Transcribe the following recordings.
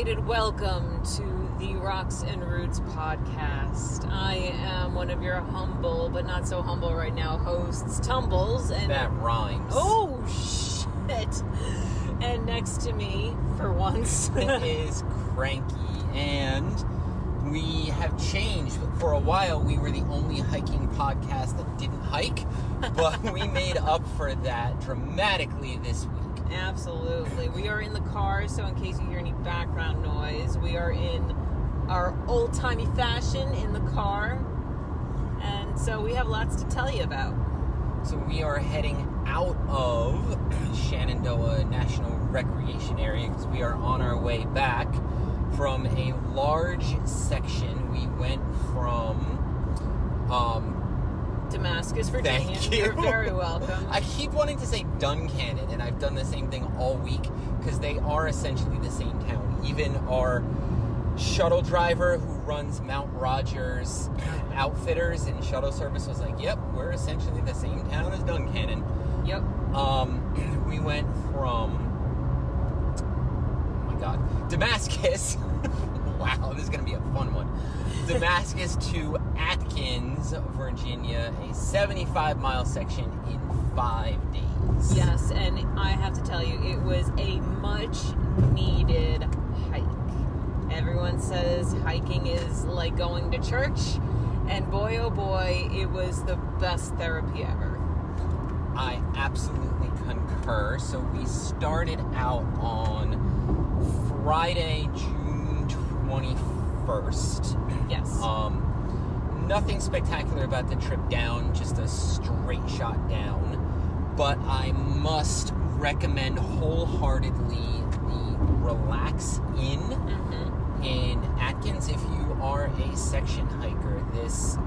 belated welcome to the Rocks and Roots podcast. I am one of your humble, but not so humble right now, hosts, Tumbles. And that rhymes. Oh, shit. And next to me, for once, is Cranky. And we have changed. For a while, we were the only hiking podcast that didn't hike, but we made up for that dramatically this week. Absolutely. We are in the car, so in case you hear any background noise, we are in our old-timey fashion in the car. And so we have lots to tell you about. So we are heading out of Shenandoah National Recreation Area because we are on our way back from a large section. We went from Damascus, Virginia. Thank you. You're very welcome. I keep wanting to say Duncannon, and I've done the same thing all week because they are essentially the same town. Even our shuttle driver who runs Mount Rogers Outfitters and shuttle service was like, yep, we're essentially the same town as Duncannon. Yep. We went from, oh my god, Damascus. Wow, this is going to be a fun one. Damascus to Atkins, Virginia, a 75-mile section in 5 days. Yes, and I have to tell you, it was a much-needed hike. Everyone says hiking is like going to church, and boy, oh boy, it was the best therapy ever. I absolutely concur. So we started out on Friday, June 21st. Yes. Nothing spectacular about the trip down, just a straight shot down. But I must recommend wholeheartedly the Relax Inn in Atkins. If you are a section hiker, this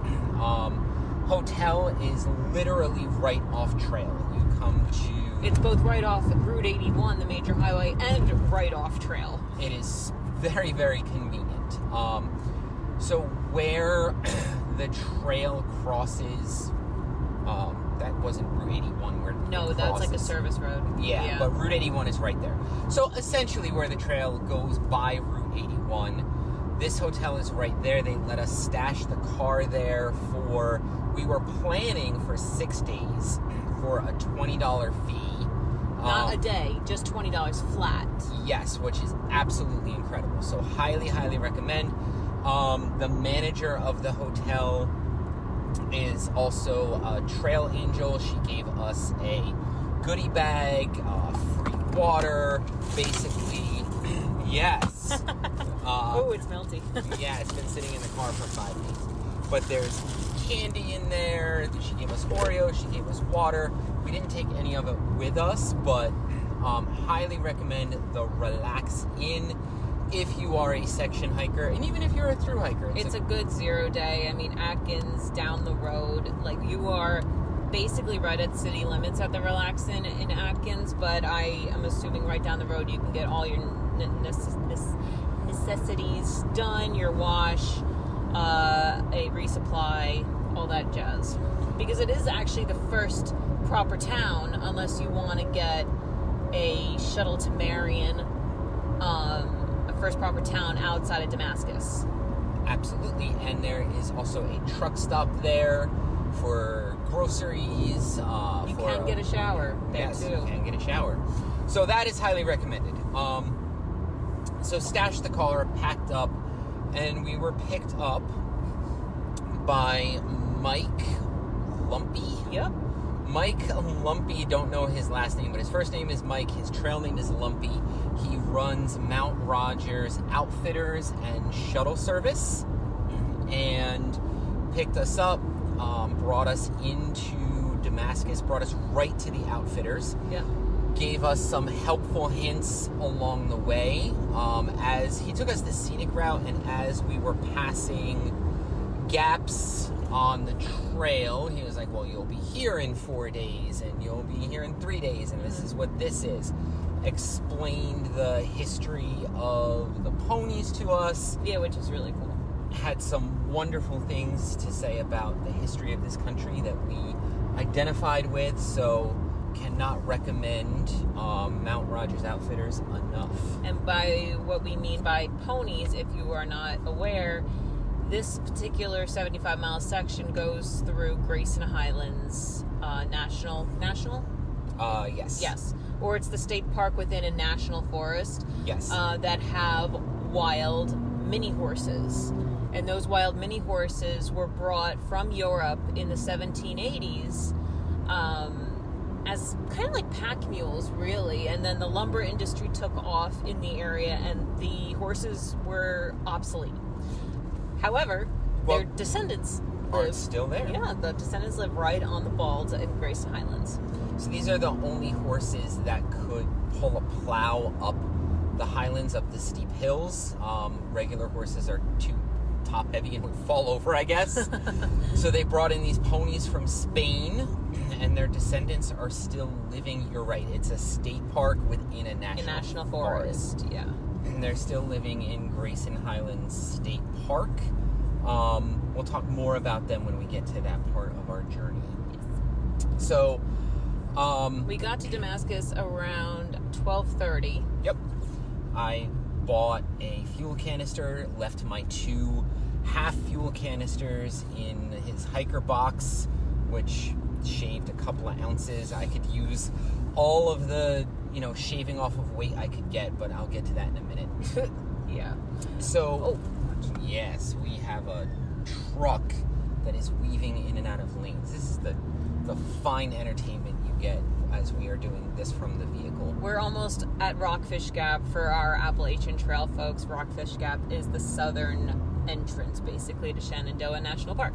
hotel is literally right off trail. You come to... It's both right off Route 81, the major highway, and right off trail. It is very, very convenient. So where the trail crosses, that wasn't Route 81 where No, that's like a service road. Yeah, but Route 81 is right there. So essentially where the trail goes by Route 81, this hotel is right there. They let us stash the car there we were planning for 6 days for a $20 fee. Not a day, just $20 flat. Yes, which is absolutely incredible. So highly, highly recommend. The manager of the hotel is also a trail angel. She gave us a goodie bag, free water, basically. Yes. Oh, it's melty. Yeah, it's been sitting in the car for 5 days. But there's candy in there. She gave us Oreos. She gave us water. We didn't take any of it with us, but highly recommend the Relax Inn if you are a section hiker, and even if you're a thru hiker. It's a good 0 day. I mean, Atkins down the road, like you are basically right at city limits at the Relax Inn in Atkins, but I am assuming right down the road you can get all your necessities done, your wash, a resupply, all that jazz. Because it is actually the first proper town, unless you want to get a shuttle to Marion, a first proper town outside of Damascus. Absolutely, and there is also a truck stop there for groceries. You can get a shower there, yes, too. You can get a shower. So that is highly recommended. So stashed the car, packed up, and we were picked up by Mike Lumpy. Yep. Mike Lumpy, don't know his last name, but his first name is Mike. His trail name is Lumpy. He runs Mount Rogers Outfitters and shuttle service, and picked us up, brought us into Damascus, brought us right to the Outfitters. Yeah. Gave us some helpful hints along the way. As he took us the scenic route, and as we were passing gaps on the trail, he was like, well, you'll be here in 4 days, and you'll be here in 3 days, and this is what this is. Explained the history of the ponies to us. Yeah, which is really cool. Had some wonderful things to say about the history of this country that we identified with, so can cannot recommend Mount Rogers Outfitters enough. And by what we mean by ponies, if you are not aware, this particular 75-mile section goes through Grayson Highlands National? Yes. Yes. Or it's the state park within a national forest. Yes. That have wild mini horses. And those wild mini horses were brought from Europe in the 1780s as kind of like pack mules, really. And then the lumber industry took off in the area, and the horses were obsolete. However, their descendants are still there. Yeah, the descendants live right on the balds in Grayson Highlands. So these are the only horses that could pull a plow up the highlands, up the steep hills. Regular horses are too top heavy and would fall over, I guess. So they brought in these ponies from Spain, and their descendants are still living. You're right, it's a state park within a national forest. Yeah. And they're still living in Grayson Highlands State Park. We'll talk more about them when we get to that part of our journey. Yes. So, we got to Damascus around 12:30. Yep. I bought a fuel canister, left my 2 half fuel canisters in his hiker box, which shaved a couple of ounces. I could use all of the, shaving off of weight I could get, but I'll get to that in a minute. Yeah. So, yes, we have a truck that is weaving in and out of lanes. This is the fine entertainment you get as we are doing this from the vehicle. We're almost at Rockfish Gap for our Appalachian Trail folks. Rockfish Gap is the southern entrance, basically, to Shenandoah National Park.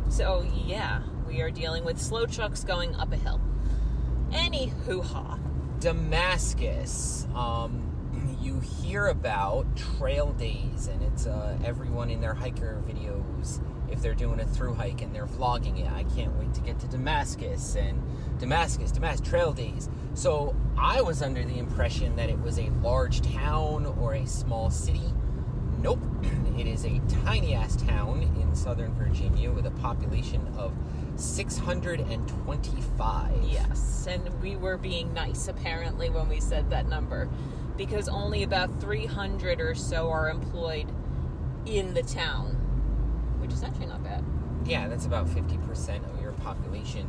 So, yeah, we are dealing with slow trucks going up a hill. Anywho-ha. Damascus. You hear about trail days, and it's everyone in their hiker videos, if they're doing a through hike and they're vlogging it. I can't wait to get to Damascus, and Damascus trail days. So I was under the impression that it was a large town or a small city. Nope. It is a tiny ass town in southern Virginia with a population of 625. Yes, and we were being nice apparently when we said that number, because only about 300 or so are employed in the town, which is actually not bad. Yeah, that's about 50% of your population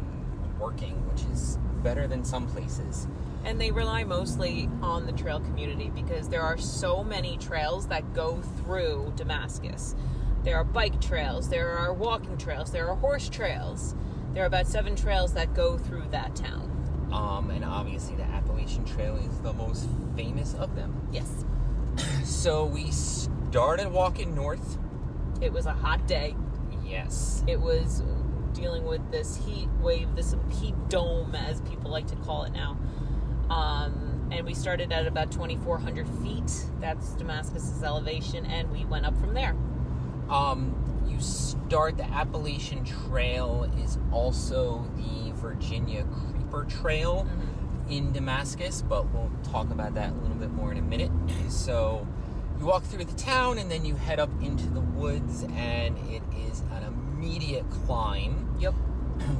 working, which is better than some places. And they rely mostly on the trail community because there are so many trails that go through Damascus. There are bike trails, there are walking trails, there are horse trails. There are about 7 trails that go through that town. And obviously the Appalachian Trail is the most famous of them. Yes. So we started walking north. It was a hot day. Yes. It was dealing with this heat wave, this heat dome, as people like to call it now. And we started at about 2,400 feet. That's Damascus's elevation, and we went up from there. You start, the Appalachian Trail is also the Virginia Creeper Trail in Damascus, but we'll talk about that a little bit more in a minute. So you walk through the town, and then you head up into the woods, and it is an immediate climb. Yep.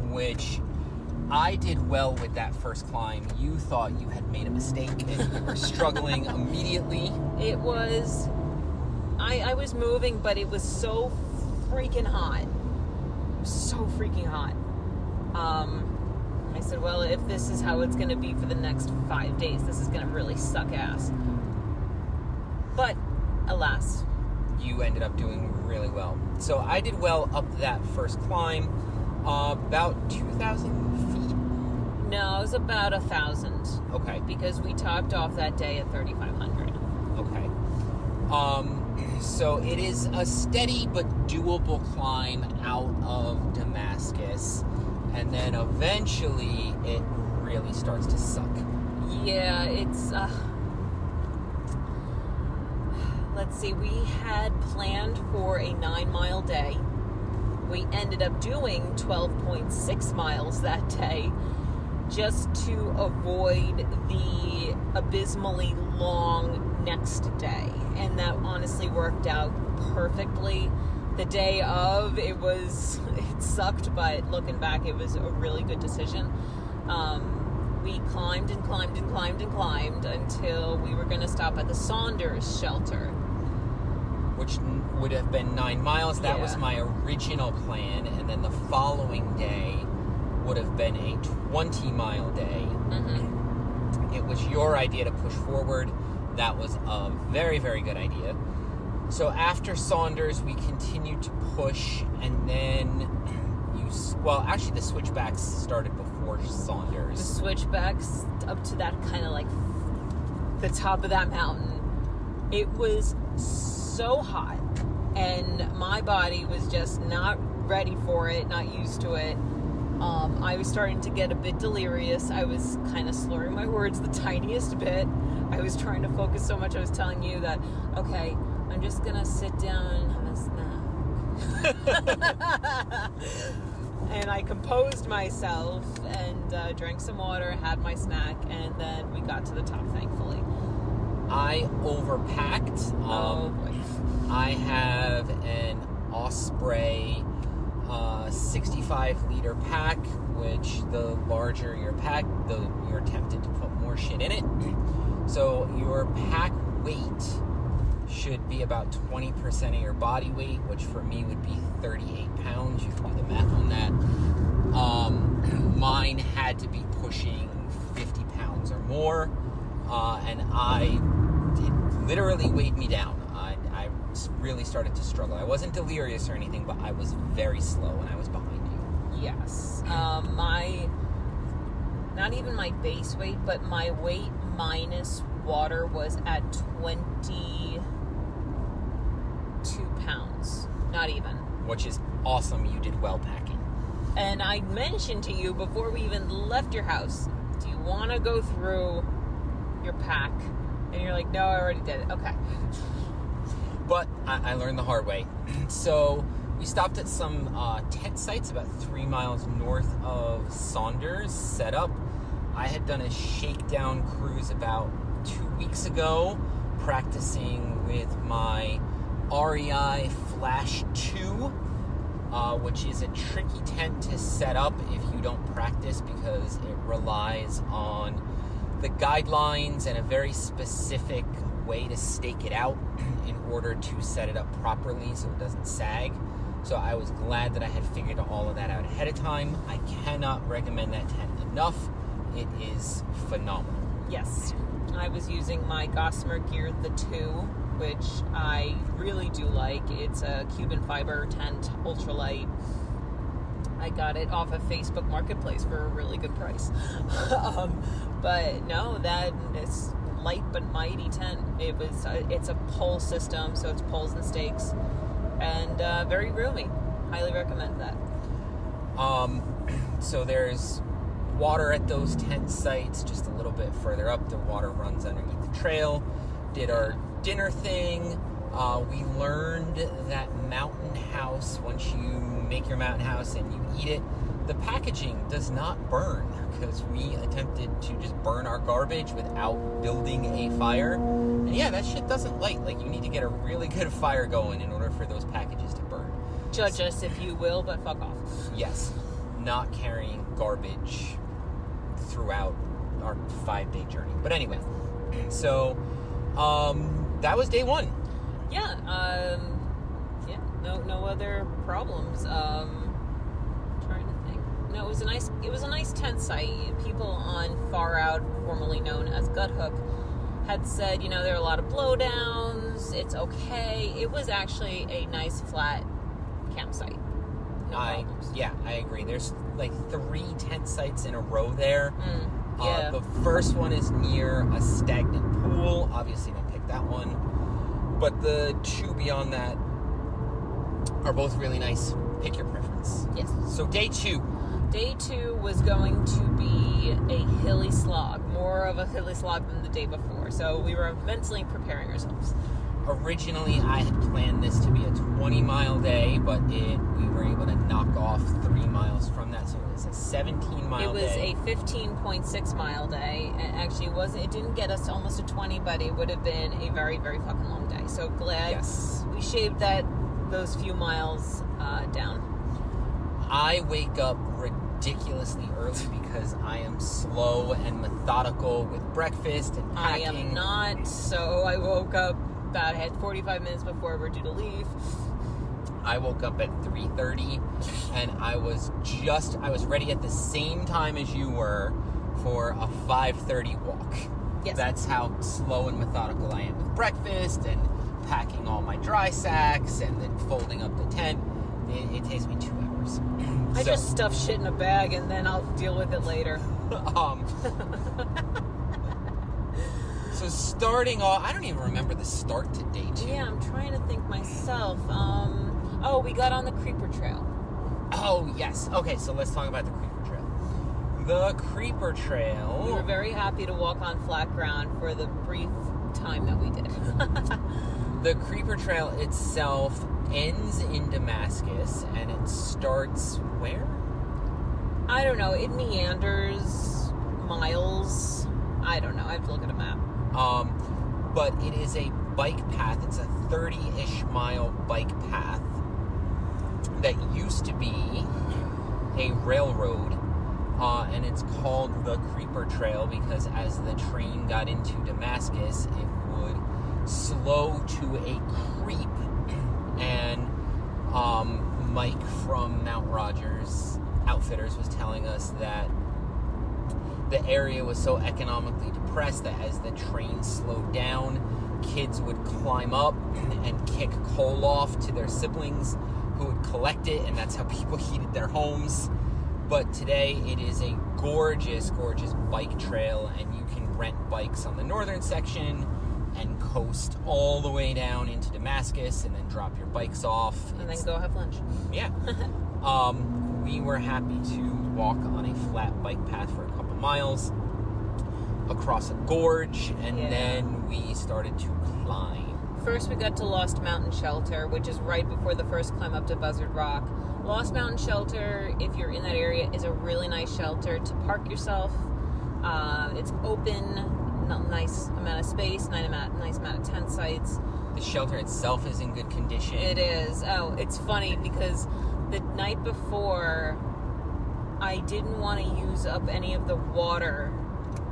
Which I did well with that first climb. You thought you had made a mistake, and you were struggling immediately. It was... I was moving, but it was so freaking hot. So freaking hot. I said, well, if this is how it's going to be for the next 5 days, this is going to really suck ass. But, alas. You ended up doing really well. So I did well up that first climb. About 2,000 feet? No, it was about 1,000. Okay. Because we topped off that day at 3,500. Okay. So it is a steady but doable climb out of Damascus, and then eventually it really starts to suck. Yeah, it's, let's see, we had planned for a 9-mile day. We ended up doing 12.6 miles that day just to avoid the abysmally long next day. And that honestly worked out perfectly. The day of, it sucked, but looking back, it was a really good decision. we climbed and climbed and climbed and climbed until we were going to stop at the Saunders shelter. Which would have been 9 miles. That Yeah. was my original plan. And then the following day would have been a 20-mile day. Mm-hmm. It was your idea to push forward. That was a very, very good idea. So after Saunders, we continued to push, and then actually the switchbacks started before Saunders. The switchbacks up to that kind of like the top of that mountain. It was so hot, and my body was just not ready for it, not used to it. I was starting to get a bit delirious. I was kind of slurring my words the tiniest bit. I was trying to focus so much. I was telling you that, okay, I'm just gonna sit down and have a snack. And I composed myself and drank some water, had my snack, and then we got to the top, thankfully. I overpacked. Oh boy. I have an Osprey 65-liter pack, which the larger your pack, you're tempted to put more shit in it. So your pack weight should be about 20% of your body weight, which for me would be 38 pounds. You can do the math on that. Mine had to be pushing 50 pounds or more, and it literally weighed me down. I really started to struggle. I wasn't delirious or anything, but I was very slow, and I was behind you. Yes. Not even my base weight, but my weight minus water was at 22 pounds. Not even. Which is awesome. You did well packing. And I mentioned to you before we even left your house, do you want to go through your pack? And you're like, no, I already did it. Okay. But I learned the hard way. So we stopped at some tent sites about 3 miles north of Saunders, set up. I had done a shakedown cruise about 2 weeks ago, practicing with my REI Flash 2, which is a tricky tent to set up if you don't practice, because it relies on the guidelines and a very specific way to stake it out in order to set it up properly so it doesn't sag. So I was glad that I had figured all of that out ahead of time. I cannot recommend that tent enough. It is phenomenal. Yes. I was using my Gossamer Gear the 2, which I really do like. It's a Cuban fiber tent, ultralight. I got it off of Facebook Marketplace for a really good price. But no, that is light but mighty tent. It's a pole system, so it's poles and stakes, and very roomy. Highly recommend that. So there's water at those tent sites. Just a little bit further up, the water runs underneath the trail. Did our dinner thing. We learned that mountain house, once you make your mountain house and you eat it, the packaging does not burn, because we attempted to just burn our garbage without building a fire. And yeah, that shit doesn't light. Like, you need to get a really good fire going in order for those packages to burn. Judge us if you will, but fuck off. Yes. Not carrying garbage throughout our 5-day journey. But anyway, so that was day one. Yeah, no other problems. Trying to think. No, it was a nice tent site. People on Far Out, formerly known as Gut Hook, had said, there are a lot of blowdowns. It's okay. It was actually a nice flat campsite. No problems. Yeah, I agree. There's like 3 tent sites in a row there. Yeah. The first one is near a stagnant pool. Obviously, don't pick that one. But the 2 beyond that are both really nice. Pick your preference. Yes. So day 2. Day 2 was going to be a hilly slog. More of a hilly slog than the day before. So we were mentally preparing ourselves. Originally, I had planned this to be a 20-mile day, but we were able to knock off 3 miles from that, so it was a 17-mile day. It was a 15.6 mile day, and actually it didn't get us to almost a 20, but it would have been a very, very fucking long day. So glad we shaved those few miles down. I wake up ridiculously early because I am slow and methodical with breakfast and packing. I am not, so I woke up about 45 minutes before we're due to leave. I woke up at 3:30 and I was ready at the same time as you were for a 5:30 walk. Yes. That's how slow and methodical I am with breakfast and packing all my dry sacks and then folding up the tent. It takes me 2 hours. I just stuff shit in a bag and then I'll deal with it later. So starting off, I don't even remember the start to day 2. Yeah, I'm trying to think myself. We got on the Creeper Trail. Oh, yes. Okay, so let's talk about the Creeper Trail. The Creeper Trail... We were very happy to walk on flat ground for the brief time that we did. The Creeper Trail itself ends in Damascus, and it starts where? I don't know. It meanders miles. I don't know. I have to look at a map. But it is a bike path. It's a 30-ish mile bike path that used to be a railroad, and it's called the Creeper Trail because as the train got into Damascus, it would slow to a creep, and Mike from Mount Rogers Outfitters was telling us that the area was so economically depressed that as the train slowed down, kids would climb up and kick coal off to their siblings who would collect it, and that's how people heated their homes. But today it is a gorgeous, gorgeous bike trail, and you can rent bikes on the northern section and coast all the way down into Damascus and then drop your bikes off. And then go have lunch. Yeah. We were happy to walk on a flat bike path for a couple miles across a gorge, and then we started to climb. First, we got to Lost Mountain Shelter, which is right before the first climb up to Buzzard Rock. Lost Mountain Shelter, if you're in that area, is a really nice shelter to park yourself. It's open, nice amount of space, nice amount of tent sites. The shelter itself is in good condition. It is. Oh, it's funny because the night before, I didn't want to use up any of the water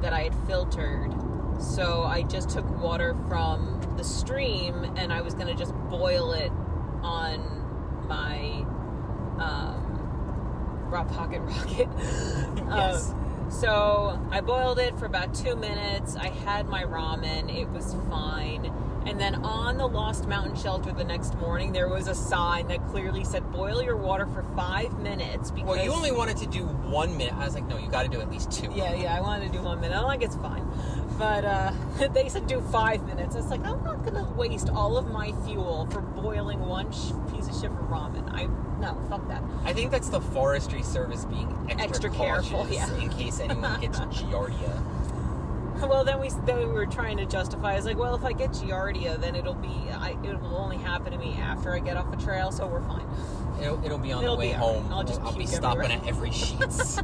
that I had filtered. So I just took water from the stream and I was going to just boil it on my raw pocket rocket. Yes. So I boiled it for about 2 minutes. I had my ramen. It was fine. And then on the Lost Mountain Shelter the next morning, there was a sign that clearly said, boil your water for 5 minutes. Because well, you only wanted to do 1 minute. I was like, no, you got to do at least 2. Yeah, I wanted to do 1 minute. I'm like, it's fine. But they said do 5 minutes. I was like, I'm not going to waste all of my fuel for boiling one piece of shit for ramen. No, fuck that. I think that's the Forestry Service being extra careful, cautious in case anyone gets Giardia. Well, then we were trying to justify. I was like, well, if I get Giardia, then it will only happen to me after I get off the trail, so we're fine. It'll be on the way home. I'll be stopping at every Sheetz.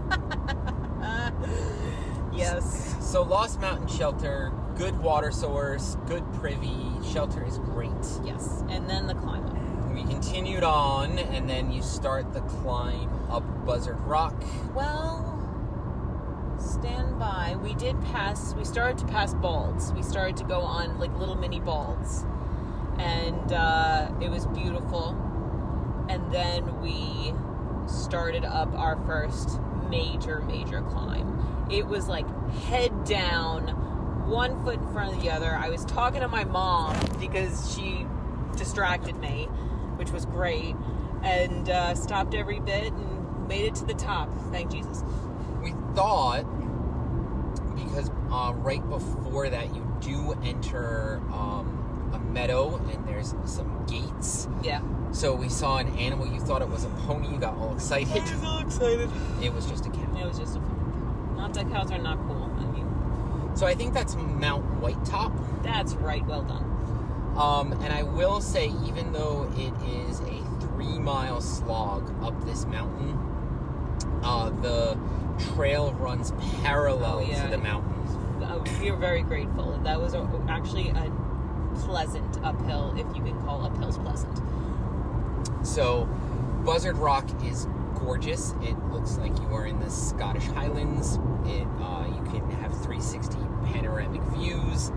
Yes. So Lost Mountain Shelter, good water source, good privy. Shelter is great. Yes. And then the climb up. We continued on, and then you start the climb up Buzzard Rock. Well, stand by. We started to pass balds. We started to go on like little mini balds. And it was beautiful. And then we started up our first major climb. It was like head down, 1 foot in front of the other. I was talking to my mom because she distracted me, which was great, and stopped every bit and made it to the top. Thank Jesus. We thought, because right before that you do enter a meadow and there's some gates. Yeah. So we saw an animal. You thought it was a pony. You got all excited. I was all excited. It was just a cow. It was just a fucking cow. Not that cows are not cool. I mean, so I think that's Mount Whitetop. that's right. Well done. And I will say, even though it is a 3-mile slog up this mountain, the trail runs parallel to the mountain. We are very grateful. That was actually a pleasant uphill, if you can call uphills pleasant. So Buzzard Rock is gorgeous. It looks like you are in the Scottish Highlands. You can have 360 panoramic views.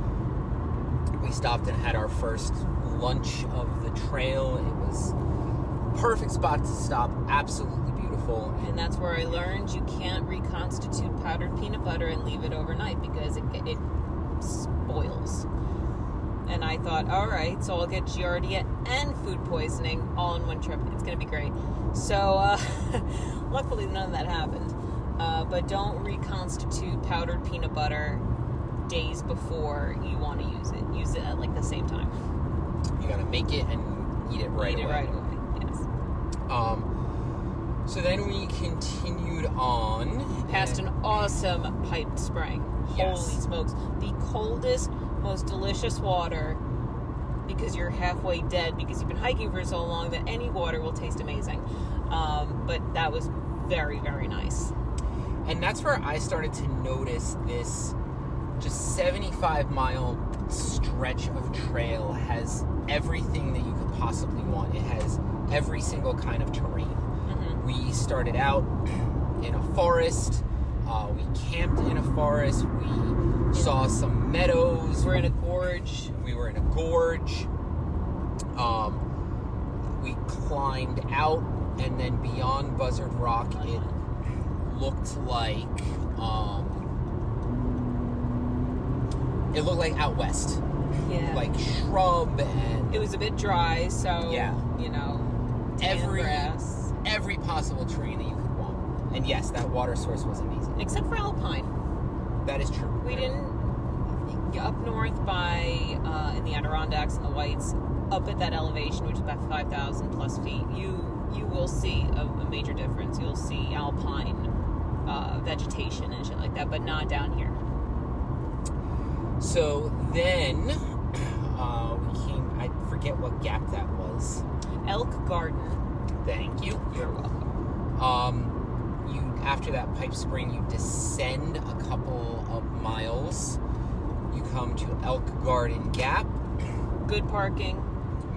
We stopped and had our first lunch of the trail. It was perfect spot to stop. Absolutely beautiful. And that's where I learned you can't reconstitute powdered peanut butter and leave it overnight because it spoils. And I thought, all right, so I'll get Giardia and food poisoning all in one trip. It's going to be great. So luckily none of that happened. But don't reconstitute powdered peanut butter days before you want to use it. Use it at like the same time. You got to make it and eat it right away. Eat it right away, yes. So then we continued on. Past an awesome piped spring. Yes. Holy smokes. The coldest, most delicious water, because you're halfway dead because you've been hiking for so long that any water will taste amazing. But that was very, very nice. And that's where I started to notice this just 75-mile stretch of trail has everything that you could possibly want. It has every single kind of terrain. Mm-hmm. We started out in a forest. We camped in a forest. We saw some meadows. We're in a gorge. We were in a gorge. We climbed out, and then beyond Buzzard Rock, it looked like out west. Yeah. Like shrub, and It was a bit dry, so, Yeah. you know, tan grass. every possible terrain that you could want. And yes, that water source was amazing. Except for alpine. That is true. We didn't, up north by, in the Adirondacks and the Whites, up at that elevation, which is about 5,000 plus feet, you will see a major difference. You'll see alpine vegetation and shit like that, but not down here. So then, we came, I forget what gap that was. Elk Garden. Thank you. You're welcome. After that pipe spring, you descend a couple of miles. You come to Elk Garden Gap. Good parking.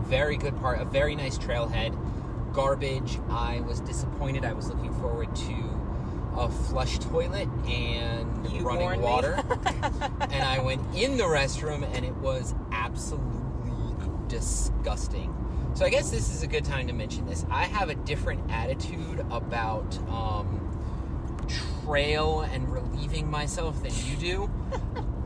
Very good a very nice trailhead. Garbage. I was disappointed. I was looking forward to a flush toilet and You running warned water. me. And I went in the restroom, and it was absolutely disgusting. So I guess this is a good time to mention this. I have a different attitude about trail and relieving myself than you do.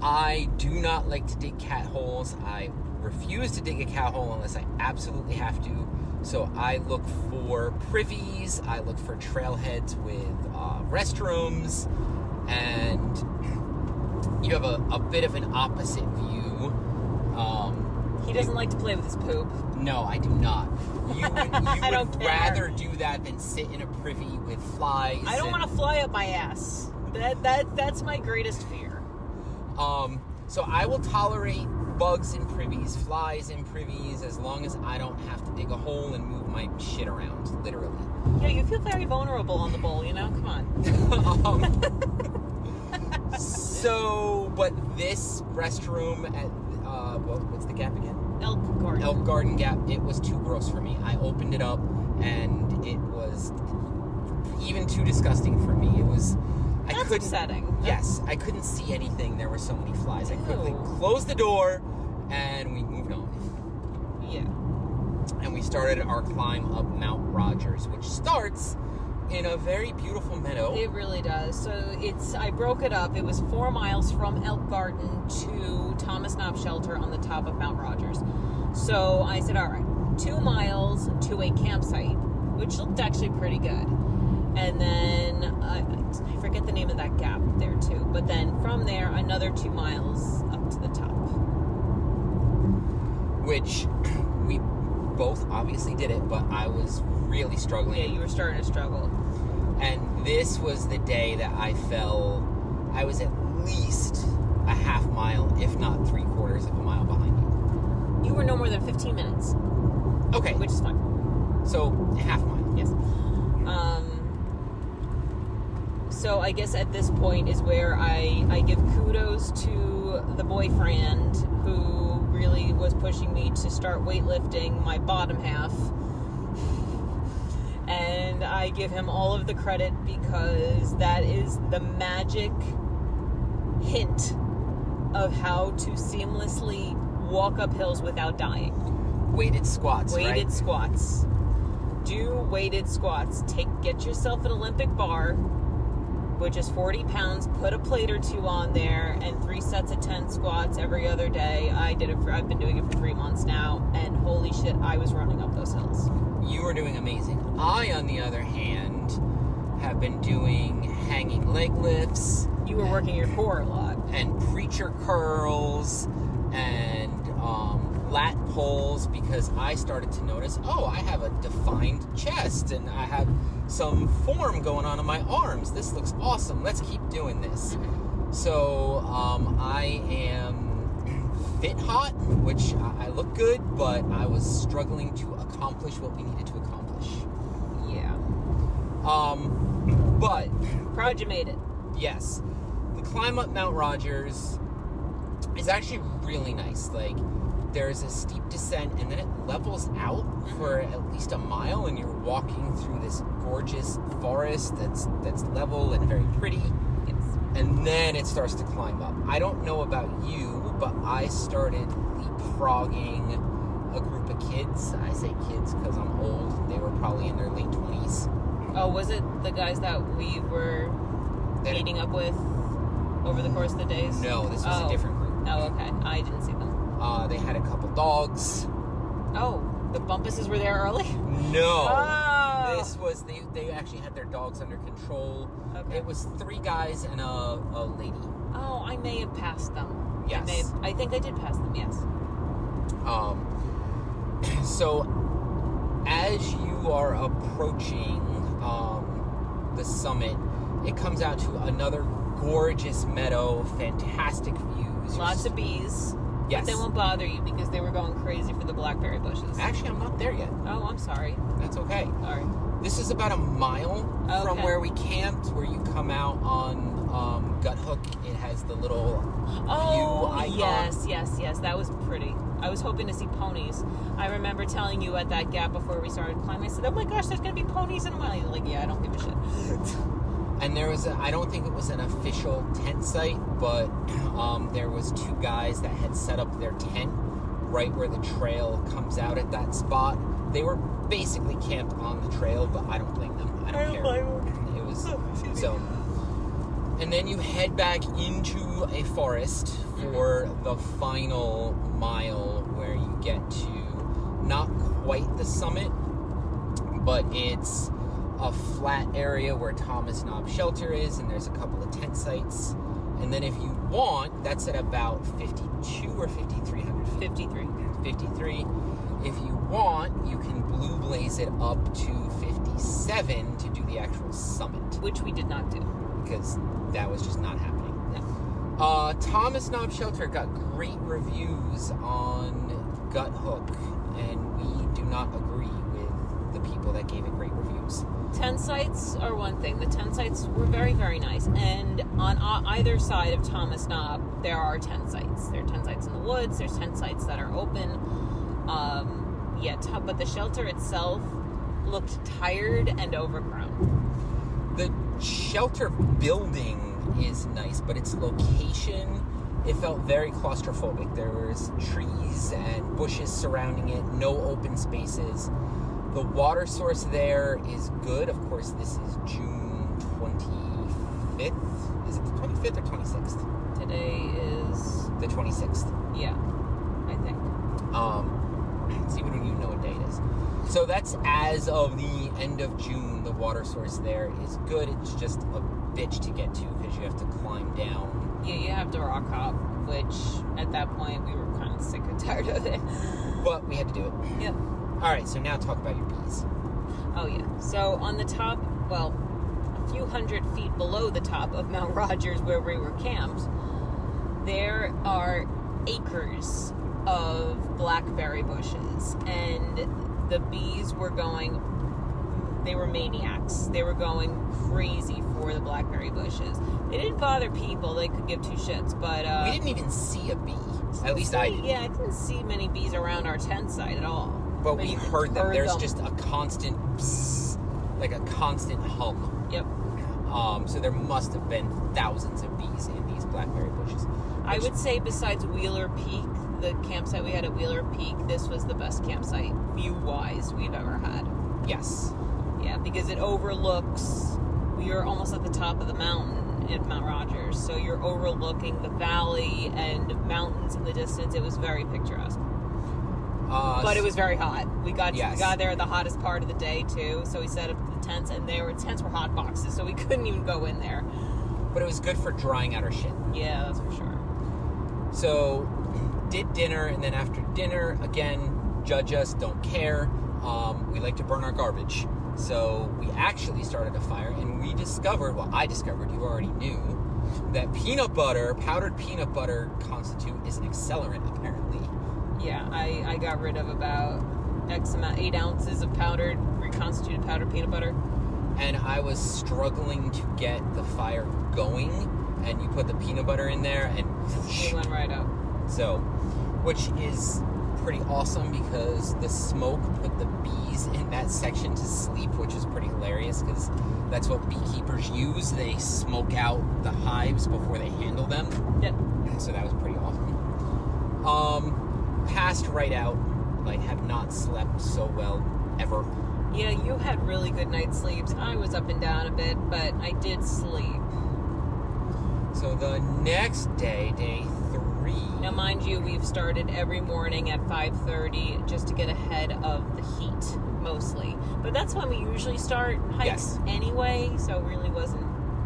I do not like to dig cat holes. I refuse to dig a cat hole unless I absolutely have to. So I look for privies, I look for trailheads with restrooms, and you have a bit of an opposite view. He doesn't like to play with his poop. No, I do not. You I don't would care. rather do that than sit in a privy with flies. I don't want to fly up my ass. That's my greatest fear. So I will tolerate bugs in privies, flies in privies, as long as I don't have to dig a hole and move my shit around, literally. Yeah, you feel very vulnerable on the bowl, you know? Come on. But this restroom at, what's the gap again? Elk Garden. Elk Garden Gap, it was too gross for me. I opened it up, and it was even too disgusting for me. It was... That's upsetting. Yes, I couldn't see anything. There were so many flies. I quickly Ew. closed the door, and we moved on. Yeah. And we started our climb up Mount Rogers, which starts in a very beautiful meadow. It really does. So I broke it up. It was 4 miles from Elk Garden to Thomas Knob Shelter on the top of Mount Rogers. So I said, all right, 2 miles to a campsite, which looked actually pretty good. And then, I forget the name of that gap there too. But then from there, another 2 miles up to the top. Which we both obviously did it, but I was really struggling. Yeah, you were starting to struggle. And this was the day that I fell, I was at least a half mile, if not 3/4 of a mile behind you. You were no more than 15 minutes. Okay. Which is fine. So, a half mile. Yes. So I guess at this point is where I give kudos to the boyfriend who really was pushing me to start weightlifting my bottom half. And And I give him all of the credit because that is the magic hint of how to seamlessly walk up hills without dying. Weighted squats, right? Weighted squats. Do weighted squats. Get yourself an Olympic bar, which is 40 pounds. Put a plate or two on there, and 3 sets of 10 squats every other day. I've been doing it for 3 months now, and holy shit, I was running up those hills. You are doing amazing. I, on the other hand, have been doing hanging leg lifts. You were working your core a lot. And preacher curls and lat pulls, because I started to notice, I have a defined chest and I have some form going on in my arms. This looks awesome. Let's keep doing this. So I am fit hot, which I look good, but I was struggling to accomplish what we needed to accomplish. Yeah. But Proud you made it. yes, the climb up Mount Rogers is actually really nice. Like, there's a steep descent, and then it levels out for at least a mile, and you're walking through this gorgeous forest that's level and very pretty. Yes. And then it starts to climb up. I don't know about you, but I started leapfrogging a group of kids. I say kids because I'm old. They were probably in their late 20s. Oh, was it the guys that we were meeting up with over the course of the days? No, this was a different group. Oh, okay. I didn't see them. They had a couple dogs. Oh, the Bumpuses were there early? No. Oh. This was, they actually had their dogs under control. Okay. It was 3 guys and a lady. Oh, I may have passed them. Yes. I think I did pass them, yes. So as you are approaching the summit, it comes out to another gorgeous meadow, fantastic views. Lots of bees. Yes. But they won't bother you because they were going crazy for the blackberry bushes. Actually, I'm not there yet. Oh, I'm sorry. That's okay. Sorry. This is about a mile from Okay. where we camped, where you come out on Gut Hook. It has the little view icon. Yes. That was pretty. I was hoping to see ponies. I remember telling you at that gap before we started climbing, I said, oh my gosh, there's going to be ponies in a mile. You're like, yeah, I don't give a shit. And there was I don't think it was an official tent site, but there was 2 guys that had set up their tent right where the trail comes out at that spot. They were basically camped on the trail, but I don't blame them. I don't care. It was so. And then you head back into a forest for the final mile, where you get to not quite the summit, but it's a flat area where Thomas Knob Shelter is, and there's a couple of tent sites. And then if you want, that's at about 52 or 5,300 feet. 53. If you want, you can blue blaze it up to 57 to do the actual summit. Which we did not do. Because that was just not happening. No. Thomas Knob Shelter got great reviews on Gut Hook, and we do not agree with the people that gave it great reviews. Tent sites are one thing. The tent sites were very, very nice. And on either side of Thomas Knob, there are tent sites. There are tent sites in the woods. There's tent sites that are open. But the shelter itself looked tired and overgrown. The shelter building is nice, but its location, it felt very claustrophobic. There was trees and bushes surrounding it, no open spaces. The water source there is good. Of course, this is June 25th. Is it the 25th or 26th? Today is... The 26th. Yeah, I think. See, we don't even know what day it is. So that's as of the end of June. The water source there is good. It's just a bitch to get to because you have to climb down. Yeah, you have to rock hop, which at that point we were kind of sick and tired of it. But we had to do it. Yep. All right, so now talk about your bees. Oh, yeah. So on the top, well, a few hundred feet below the top of Mount Rogers where we were camped, there are acres of blackberry bushes. And the bees were they were maniacs. They were going crazy for the blackberry bushes. They didn't bother people. They could give 2 shits, but... we didn't even see a bee. At least I didn't. Yeah, I didn't see many bees around our tent site at all. But we you heard them. There's them. just a constant bzzz like a constant hum. Yep. So there must have been thousands of bees in these blackberry bushes. I would say besides Wheeler Peak, the campsite we had at Wheeler Peak, this was the best campsite, view-wise, we've ever had. Yes. Yeah, because it overlooks, we are almost at the top of the mountain at Mount Rogers, so you're overlooking the valley and mountains in the distance. It was very picturesque. But it was very hot. We got there at the hottest part of the day, too, so we set up the tents, and tents were hot boxes, so we couldn't even go in there. But it was good for drying out our shit. Yeah, that's for sure. So, did dinner, and then after dinner, again, judge us, don't care. We like to burn our garbage. So, we actually started a fire, and I discovered, you already knew, that powdered peanut butter is an accelerant, apparently. Yeah, I got rid of about 8 ounces of reconstituted powdered peanut butter. And I was struggling to get the fire going, and you put the peanut butter in there, and it went right up. So, which is pretty awesome because the smoke put the bees in that section to sleep, which is pretty hilarious because that's what beekeepers use. They smoke out the hives before they handle them. Yep. So that was pretty awesome. Passed right out, have not slept so well ever. Yeah, you had really good night sleeps. I was up and down a bit, but I did sleep. So the next day, day 3. Now, mind you, we've started every morning at 5:30 just to get ahead of the heat, mostly. But that's when we usually start hikes anyway, so it really wasn't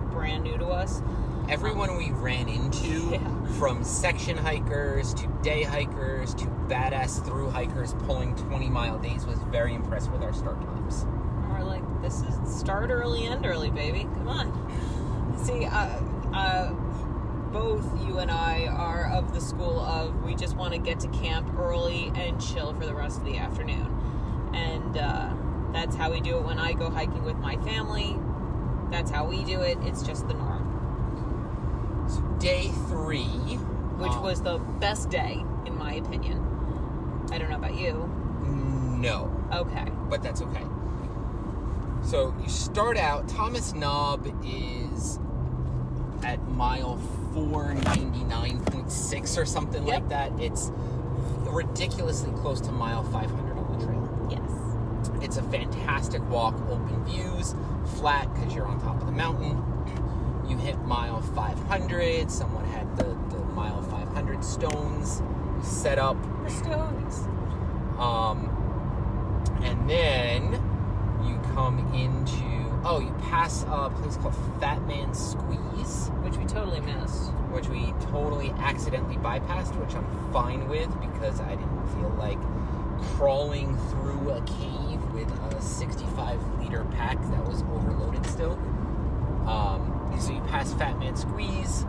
brand new to us. Everyone we ran into, from section hikers to day hikers to badass through hikers pulling 20-mile days, was very impressed with our start times. And we're like, this is start early, end early, baby. Come on. See, both you and I are of the school of we just want to get to camp early and chill for the rest of the afternoon. And that's how we do it when I go hiking with my family. That's how we do it. It's just the norm. So day 3, which was the best day, in my opinion. I don't know about you. No. Okay. But that's okay. So you start out, Thomas Knob is at mile 499.6 or something like that. It's ridiculously close to mile 500 on the trail. Yes. It's a fantastic walk, open views, flat because you're on top of the mountain. You hit mile 500. Someone had the mile 500 stones set up. The stones. And then you come into, you pass a place called Fat Man Squeeze. Which we totally missed. Which we totally accidentally bypassed, which I'm fine with because I didn't feel like crawling through a cave with a 65-liter pack that was overloaded still. So you pass Fat Man Squeeze.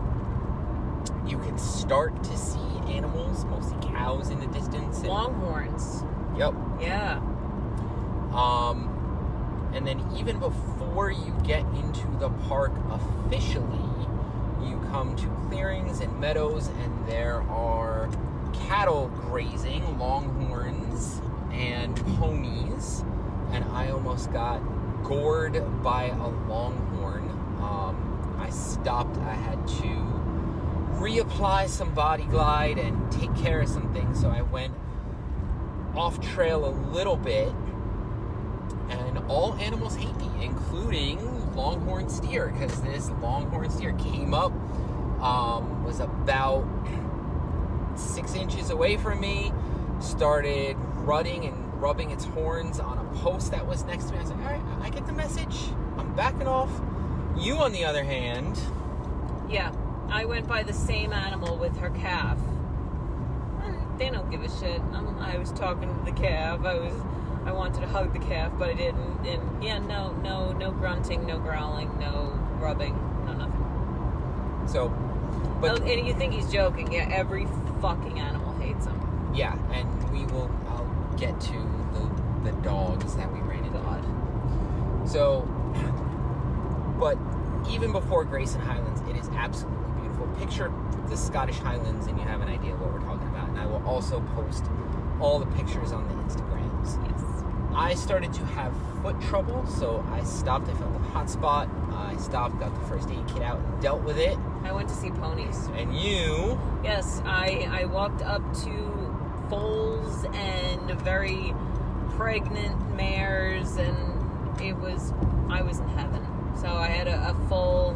You can start to see animals, mostly cows in the distance. Longhorns. Yep. Yeah. And then even before you get into the park officially, you come to clearings and meadows, and there are cattle grazing, longhorns and ponies, and I almost got gored by a longhorn. I stopped. I had to reapply some Body Glide and take care of some things, so I went off trail a little bit, and all animals hate me, including longhorn steer, because this longhorn steer came up, was about 6 inches away from me, started rutting and rubbing its horns on a post that was next to me. I was like, all right, I get the message. I'm backing off. You, on the other hand... Yeah, I went by the same animal with her calf. They don't give a shit. I was talking to the calf. I wanted to hug the calf, but I didn't. And yeah, no grunting, no growling, no rubbing, no nothing. So, but... and you think he's joking. Yeah, every fucking animal hates him. Yeah, and I'll get to the dogs that we ran into. God. So, but even before Grayson Highlands, it is absolutely beautiful. Picture the Scottish Highlands and you have an idea of what we're talking about. And I will also post all the pictures on the Instagrams. Yes. I started to have foot trouble, so I stopped. I found a hot spot. I stopped, got the first aid kit out, and dealt with it. I went to see ponies. And you? Yes, I walked up to foals and very pregnant mares, and I was in heaven. So I had a foal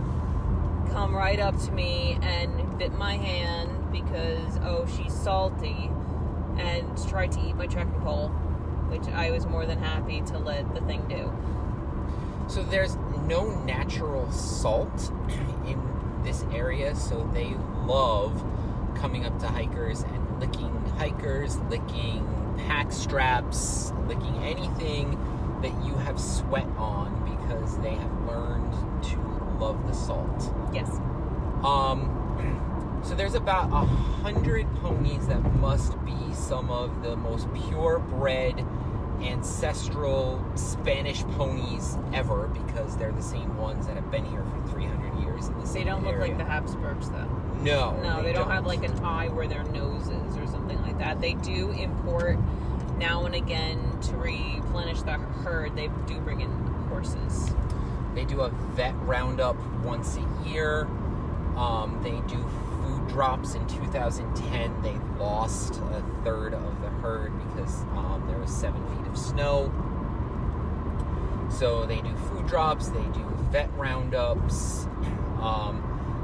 come right up to me and bit my hand because, she's salty, and tried to eat my trekking pole, which I was more than happy to let the thing do. So there's no natural salt in this area, so they love coming up to hikers and licking hikers, licking pack straps, licking anything that you have sweat on, because they have learned to love the salt. Yes. So there's about 100 ponies that must be some of the most purebred, ancestral Spanish ponies ever, because they're the same ones that have been here for 300 years in the same They don't look area. like the Habsburgs, though. No, they don't have like an eye where their nose is or something like that. They do import now and again to replenish the herd. They do bring in horses. They do a vet roundup once a year. They do food drops. In 2010, they lost a third of the herd because there was 7 feet of snow. So they do food drops. They do vet roundups.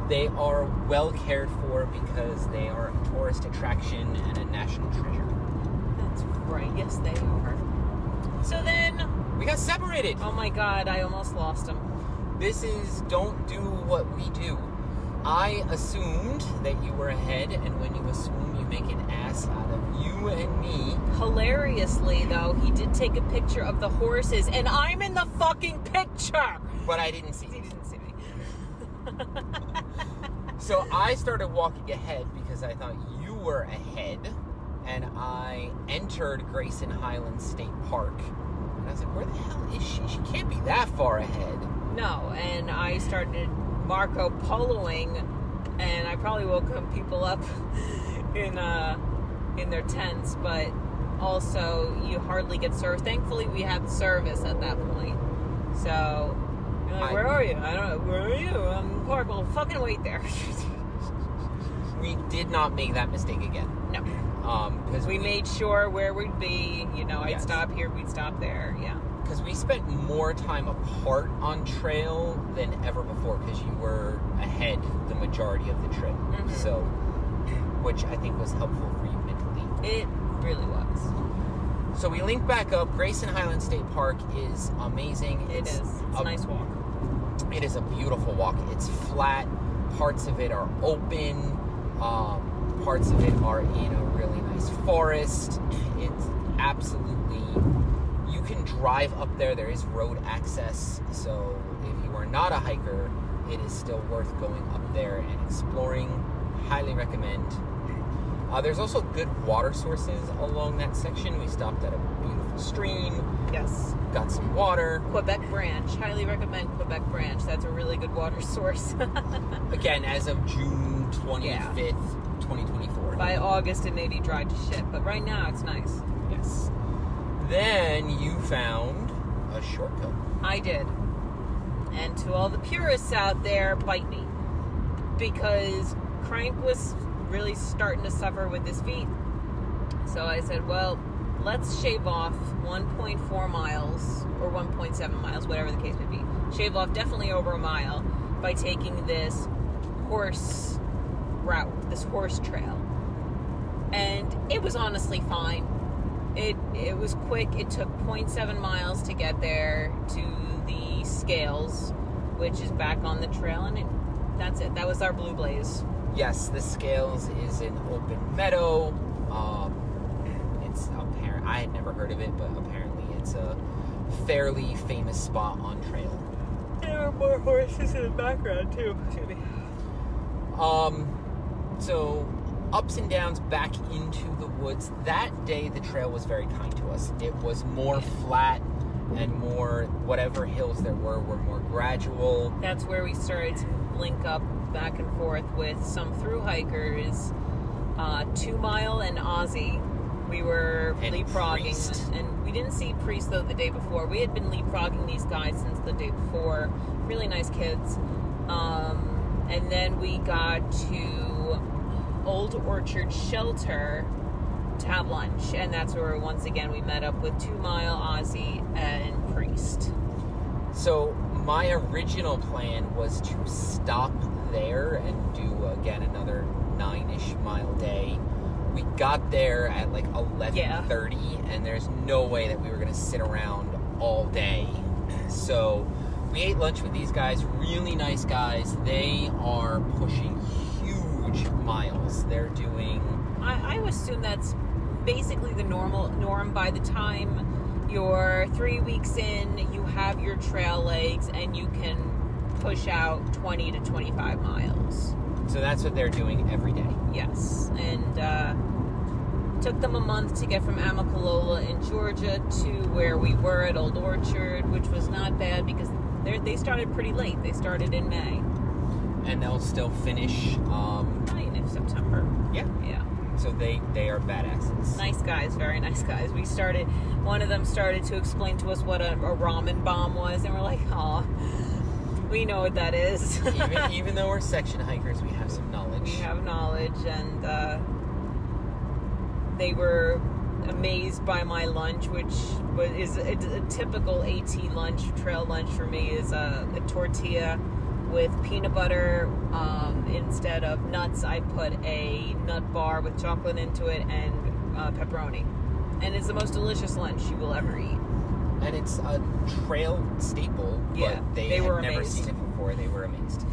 They are well cared for because they are a tourist attraction and a national treasure. That's right. Yes, they are. So then... We got separated. Oh my God, I almost lost him. This is don't do what we do. I assumed that you were ahead, and when you assume, you make an ass out of you and me. Hilariously, though, he did take a picture of the horses, and I'm in the fucking picture! But I didn't see He you. didn't see me. So I started walking ahead because I thought you were ahead, and I entered Grayson Highlands State Park. And I was like, where the hell is she? She can't be that far ahead. No, and I started Marco Poloing, and I probably woke people up in their tents, but also you hardly get service. Thankfully, we had service at that point. So, you're like, where are you? I don't know. Where are you? I'm in the park. Well, fucking wait there. We did not make that mistake again. No. Because we made sure where we'd be. I'd Yes. stop here, we'd stop there. Yeah. Because we spent more time apart on trail than ever before, because you were ahead the majority of the trip. Mm-hmm. So, which I think was helpful for you mentally. It really was. So we link back up. Grayson Highlands State Park is amazing. It is. It's a nice walk. It is a beautiful walk. It's flat. Parts of it are open. Parts of it are in a really nice forest. It's absolutely... You can drive up there. There is road access. So if you are not a hiker, it is still worth going up there and exploring. Highly recommend. There's also good water sources along that section. We stopped at a beautiful stream. Yes. Got some water. Quebec Branch. Highly recommend Quebec Branch. That's a really good water source. Again, as of June 25th, 2024. By August, it may be dry to shit, but right now it's nice. Yes. Then you found a shortcut. I did. And to all the purists out there, bite me. Because Crank was really starting to suffer with his feet. So I said, well, let's shave off 1.4 miles or 1.7 miles, whatever the case may be. Shave off definitely over a mile by taking this horse route, this horse trail. And it was honestly fine. It was quick. It took 0.7 miles to get there to the Scales, which is back on the trail, and that's it. That was our Blue Blaze. Yes, the Scales is an open meadow. It's apparent. I had never heard of it, but apparently it's a fairly famous spot on trail. There were more horses in the background too. So ups and downs back into the woods. That day the trail was very kind to us. It was more flat and more, whatever hills there were more gradual. That's where we started to link up back and forth with some through hikers, 2 Mile and Ozzy, We were And leapfrogging, Priest. and we didn't see Priest though the day before. We had been leapfrogging these guys since the day before. Really nice kids. And then we got to Old Orchard Shelter to have lunch, and that's where once again we met up with 2 Mile, Ozzy, and Priest. So my original plan was to stop there and do again another 9-ish mile day. We got there at like 11:30, and there's no way that we were going to sit around all day. So we ate lunch with these guys, really nice guys. They are pushing huge miles. They're doing... I assume that's basically the norm by the time you're 3 weeks in, you have your trail legs, and you can push out 20 to 25 miles. So that's what they're doing every day. Yes, and took them a month to get from Amicalola in Georgia to where we were at Old Orchard, which was not bad because they started pretty late. They started in May. And they'll still finish... in September. Yeah. Yeah. So they are badasses. Nice guys, very nice guys. One of them started to explain to us what a ramen bomb was, and we're like, oh, we know what that is. even though we're section hikers, we have some knowledge. We have knowledge, and they were amazed by my lunch, which is a typical AT lunch, trail lunch for me, is a tortilla with peanut butter. Instead of nuts, I put a nut bar with chocolate into it and pepperoni. And it's the most delicious lunch you will ever eat. And it's a trail staple, Yeah, but they were had never amazed. seen it before. They were amazed.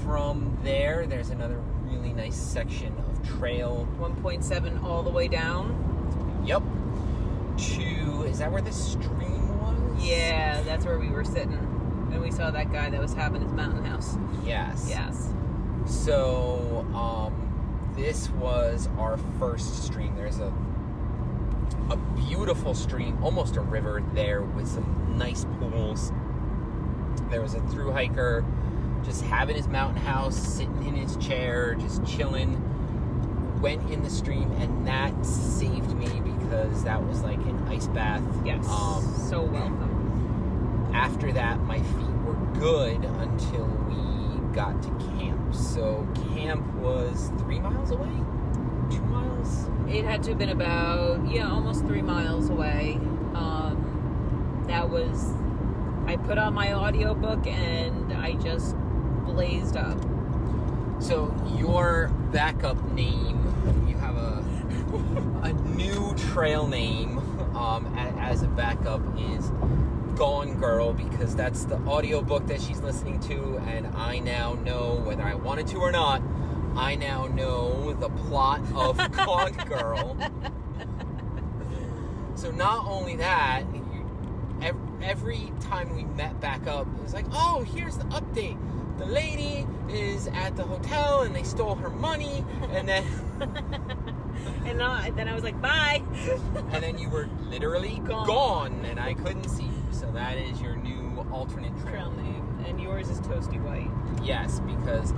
From there's another really nice section of trail. 1.7 all the way down. Yep. Is that where the stream was? Yeah, that's where we were sitting. And we saw that guy that was having his mountain house. Yes. Yes. So, this was our first stream. There's a beautiful stream, almost a river there with some nice pools. There was a thru hiker just having his mountain house, sitting in his chair, just chilling. Went in the stream, and that saved me because that was like an ice bath. Yes. So welcome. After that, my feet were good until we got to camp. So camp was 3 miles away? 2 miles? It had to have been about, almost 3 miles away. I put on my audiobook and I just blazed up. So your backup name, you have a new trail name as a backup is Gone Girl, because that's the audiobook that she's listening to, and I now know, whether I wanted to or not, I now know the plot of Gone Girl. So not only that, every time we met back up, it was like, oh, here's the update. The lady is at the hotel and they stole her money, and then and then I was like, bye. And then you were literally gone, and I couldn't see you. So that is your new alternate trail name. And yours is Toasty White. Yes, because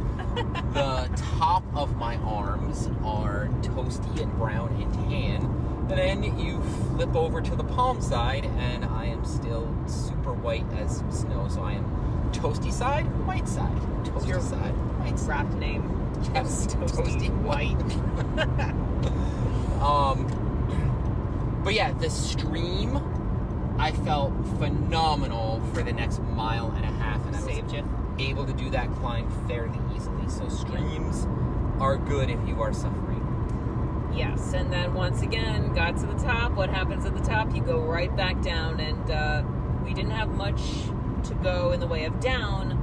the top of my arms are toasty and brown and tan. And then you flip over to the palm side, and I am still super white as snow. So I am toasty side, white side. Toasty side, white side. Rap name. Yes, toasty white. But yeah, the stream, I felt phenomenal for the next mile and a half, and I was able to do that climb fairly easily. So streams are good if you are suffering. Yes, and then once again, got to the top. What happens at the top? You go right back down, and we didn't have much to go in the way of down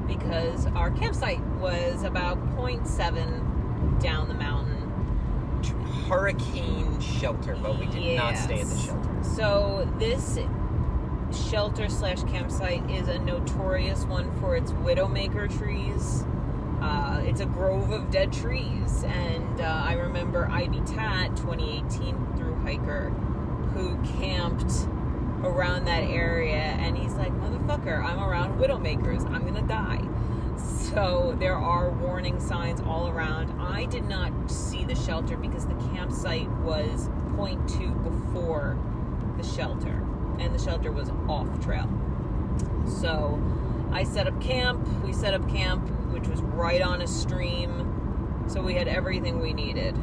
because our campsite was about 0.7 down the mountain. Hurricane shelter, but we did not stay at the shelter. So this shelter/campsite is a notorious one for its widowmaker trees. It's a grove of dead trees, and I remember Ivy Tat, 2018 thru hiker, who camped around that area, and he's like, motherfucker, I'm around widowmakers, I'm gonna die. So there are warning signs all around. I did not see the shelter because the campsite was 0.2 before the shelter, and the shelter was off trail. So we set up camp, which was right on a stream. So we had everything we needed.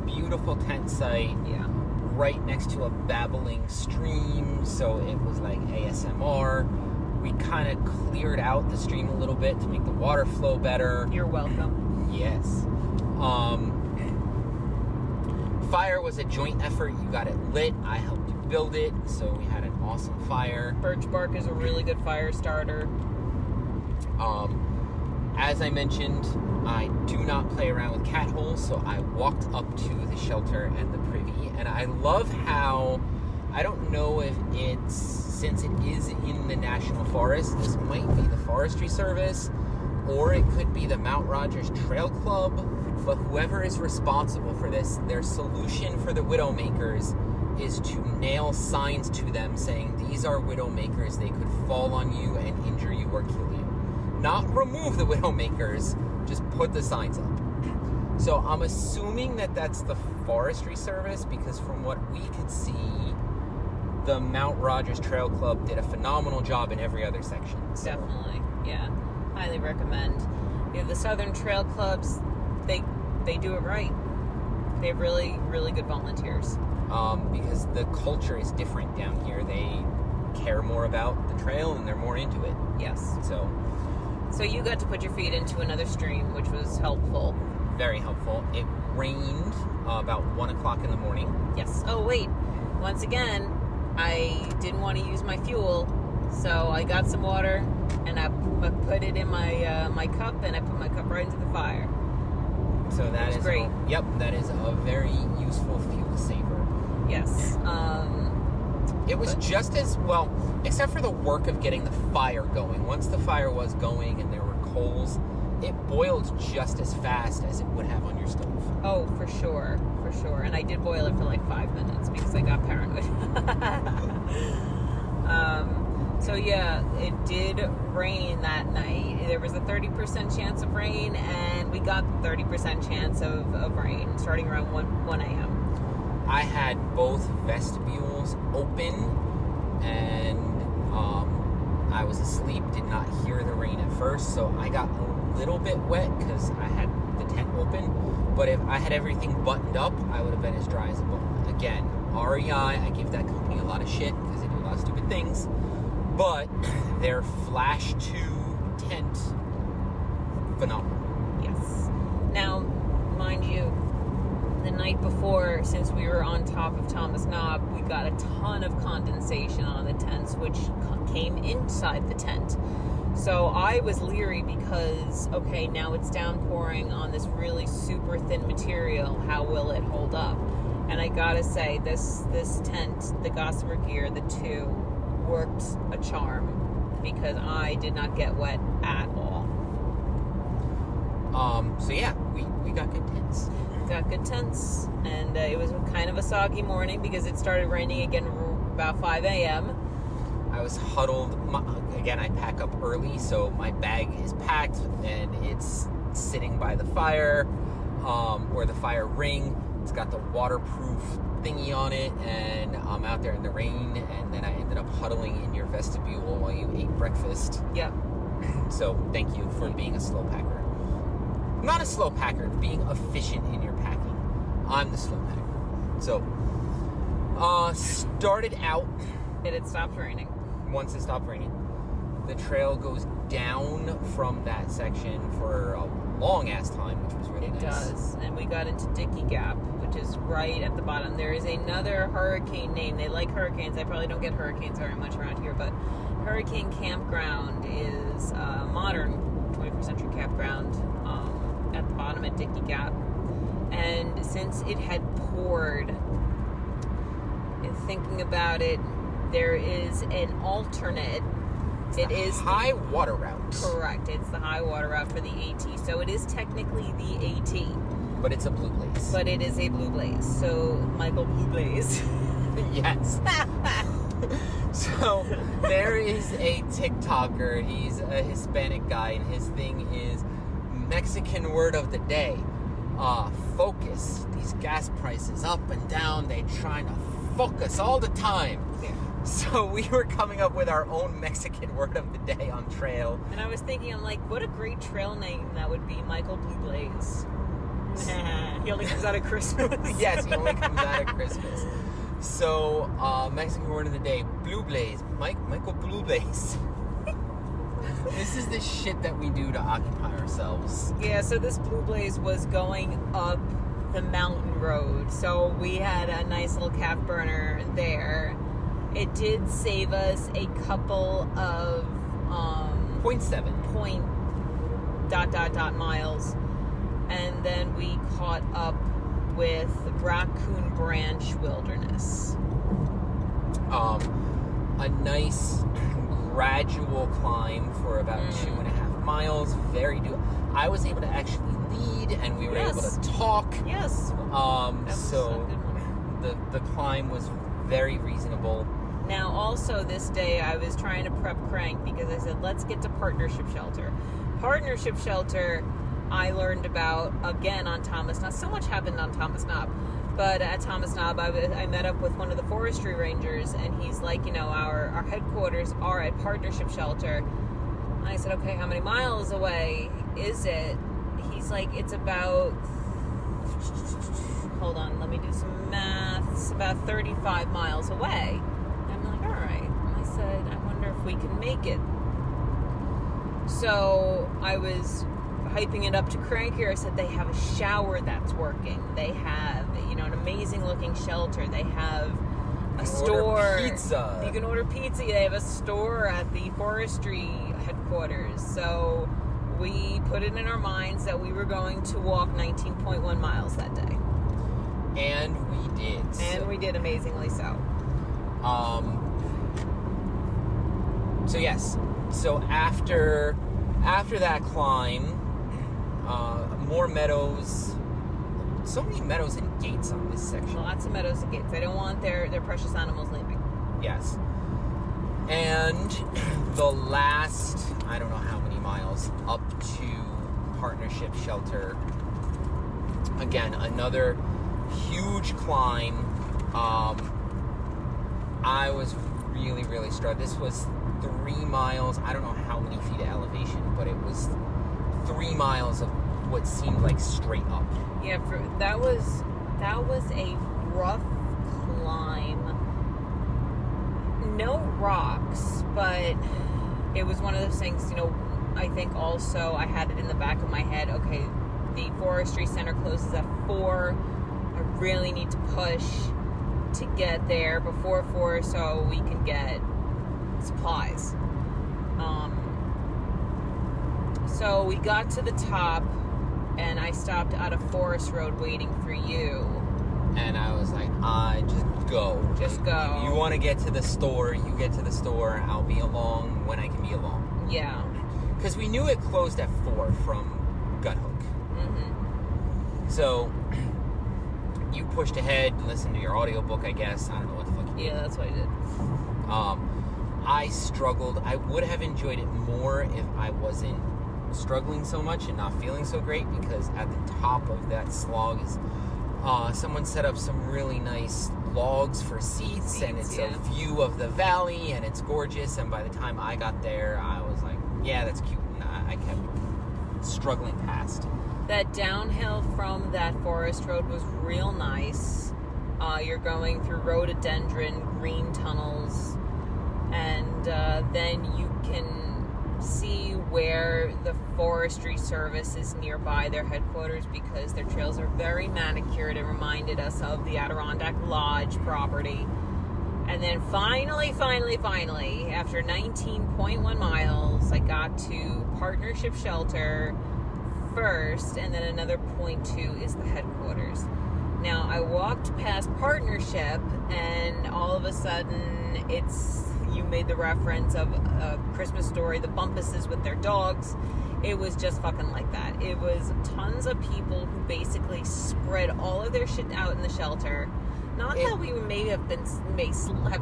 Beautiful tent site. Yeah. Right next to a babbling stream, so it was like ASMR. We kind of cleared out the stream a little bit to make the water flow better. You're welcome. Yes. Fire was a joint effort. You got it lit. I helped you build it, so we had an awesome fire. Birch bark is a really good fire starter. As I mentioned, I do not play around with cat holes, so I walked up to the shelter and the privy, and I love how, I don't know if it's, since it is in the National Forest, this might be the Forestry Service, or it could be the Mount Rogers Trail Club, but whoever is responsible for this, their solution for the Widowmakers is to nail signs to them saying, these are Widowmakers, they could fall on you and injure you or kill you. Not remove the Widowmakers, just put the signs up. So I'm assuming that that's the Forestry Service, because from what we could see, the Mount Rogers Trail Club did a phenomenal job in every other section. So. Definitely, yeah. Highly recommend. You know, the Southern Trail Clubs, they do it right. They have really, really good volunteers. Because the culture is different down here. They care more about the trail and they're more into it. Yes. So you got to put your feet into another stream, which was helpful. Very helpful. It rained about 1 o'clock in the morning. Yes. Oh, wait. Once again, I didn't want to use my fuel, so I got some water, and I put it in my my cup, and I put my cup right into the fire. So that is great. Yep, that is a very useful fuel saver. Yes. It was just as well, except for the work of getting the fire going. Once the fire was going and there were coals, it boiled just as fast as it would have on your stove. Oh, for sure. And I did boil it for like 5 minutes because I got paranoid. So yeah, it did rain that night. There was a 30% chance of rain, and we got 30% chance of rain starting around 1 a.m. I had both vestibules open, and I was asleep, did not hear the rain at first, so I got a little bit wet because I had the tent open, but if I had everything buttoned up, I would have been as dry as a bone. Again, REI, I give that company a lot of shit because they do a lot of stupid things, but their Flash 2 tent, phenomenal. Yes. Now, mind you, the night before, since we were on top of Thomas Knob, we got a ton of condensation on the tents, which came inside the tent. So I was leery because, okay, now it's downpouring on this really super thin material. How will it hold up? And I gotta say, this tent, the Gossamer Gear, the 2, worked a charm because I did not get wet at all. So yeah, we got good tents. Got good tents, and it was kind of a soggy morning because it started raining again about 5 a.m. I was huddled. Again, I pack up early, so my bag is packed and it's sitting by the fire, or the fire ring. It's got the waterproof thingy on it, and I'm out there in the rain, and then I ended up huddling in your vestibule while you ate breakfast. Yep. So thank you for being a slow packer. Not a slow packer, being efficient in your packing. I'm the slow packer. So, started out. It had stopped raining. Once it stopped raining, the trail goes down from that section for a long ass time, which was really nice. It does. And we got into Dickey Gap, which is right at the bottom. There is another hurricane name. They like hurricanes. I probably don't get hurricanes very much around here, but Hurricane Campground is a modern 21st century campground at the bottom at Dickey Gap. And since it had poured, in thinking about it, there is an alternate. It is high water route. Correct. It's the high water route for the AT. So it is technically the AT. But it's a blue blaze. But it is a blue blaze. So Michael Blue Blaze. Yes. So there is a TikToker. He's a Hispanic guy, and his thing is Mexican word of the day. Focus. These gas prices up and down, they trying to focus all the time. Yeah. So we were coming up with our own Mexican word of the day on trail. And I was thinking, I'm like, what a great trail name that would be, Michael Blue Blaze. He only comes out at Christmas. Yes, he only comes out at Christmas. So, Mexican word of the day, Blue Blaze. Michael Blue Blaze. This is the shit that we do to occupy ourselves. Yeah, so this Blue Blaze was going up the mountain road. So we had a nice little calf burner there. It did save us a couple of 0.7 miles. And then we caught up with Raccoon Branch Wilderness. A nice gradual climb for about 2.5 miles. Very doable. I was able to actually lead, and we were able to talk. Yes. So the climb was very reasonable. Now, also this day, I was trying to prep Crank because I said, let's get to Partnership Shelter. Partnership Shelter, I learned about, again, on Thomas Knob. So much happened on Thomas Knob. But at Thomas Knob, I met up with one of the forestry rangers, and he's like, our headquarters are at Partnership Shelter. And I said, okay, how many miles away is it? He's like, it's about, hold on, let me do some math. It's about 35 miles away. I'm like, all right. And I said, I wonder if we can make it. So I was hyping it up to Crank here. I said, they have a shower that's working. They have, an amazing looking shelter. They have a store. Order pizza. You can order pizza. They have a store at the forestry headquarters. So we put it in our minds that we were going to walk 19.1 miles that day. And we did. And we did amazingly so. So yes. So after that climb, more meadows. So many meadows and gates on this section. Lots of meadows and gates. They don't want their precious animals leaving. Yes. And the last, I don't know how many miles, up to Partnership Shelter. Again, another huge climb. I was really, really struck. This was 3 miles. I don't know how many feet of elevation, but it was 3 miles of what seemed like straight up. Yeah, that was a rough climb. No rocks, but it was one of those things, I think also I had it in the back of my head, okay, the forestry center closes at 4. I really need to push to get there before 4 so we can get supplies. So we got to the top, and I stopped at a forest road waiting for you. And I was like, just go. Just go. You want to get to the store, you get to the store. I'll be along when I can be along. Yeah. Because we knew it closed at 4 from Gut Hook. Mm-hmm. So you pushed ahead and listened to your audiobook, I guess. I don't know what the fuck you did. Yeah, that's what I did. I struggled. I would have enjoyed it more if I wasn't struggling so much and not feeling so great, because at the top of that slog is someone set up some really nice logs for seats, and it's a view of the valley, and it's gorgeous. And by the time I got there, I was like, yeah, that's cute. And I kept struggling past. That downhill from that forest road was real nice. You're going through rhododendron, green tunnels, and then you can see where the forestry service is nearby their headquarters, because their trails are very manicured and reminded us of the Adirondack Lodge property. And then finally, after 19.1 miles, I got to Partnership Shelter first, and then another 0.2 is the headquarters. Now, I walked past Partnership, and all of a sudden, you made the reference of A Christmas Story, the Bumpuses with their dogs. It was just fucking like that. It was tons of people who basically spread all of their shit out in the shelter. Not that we may have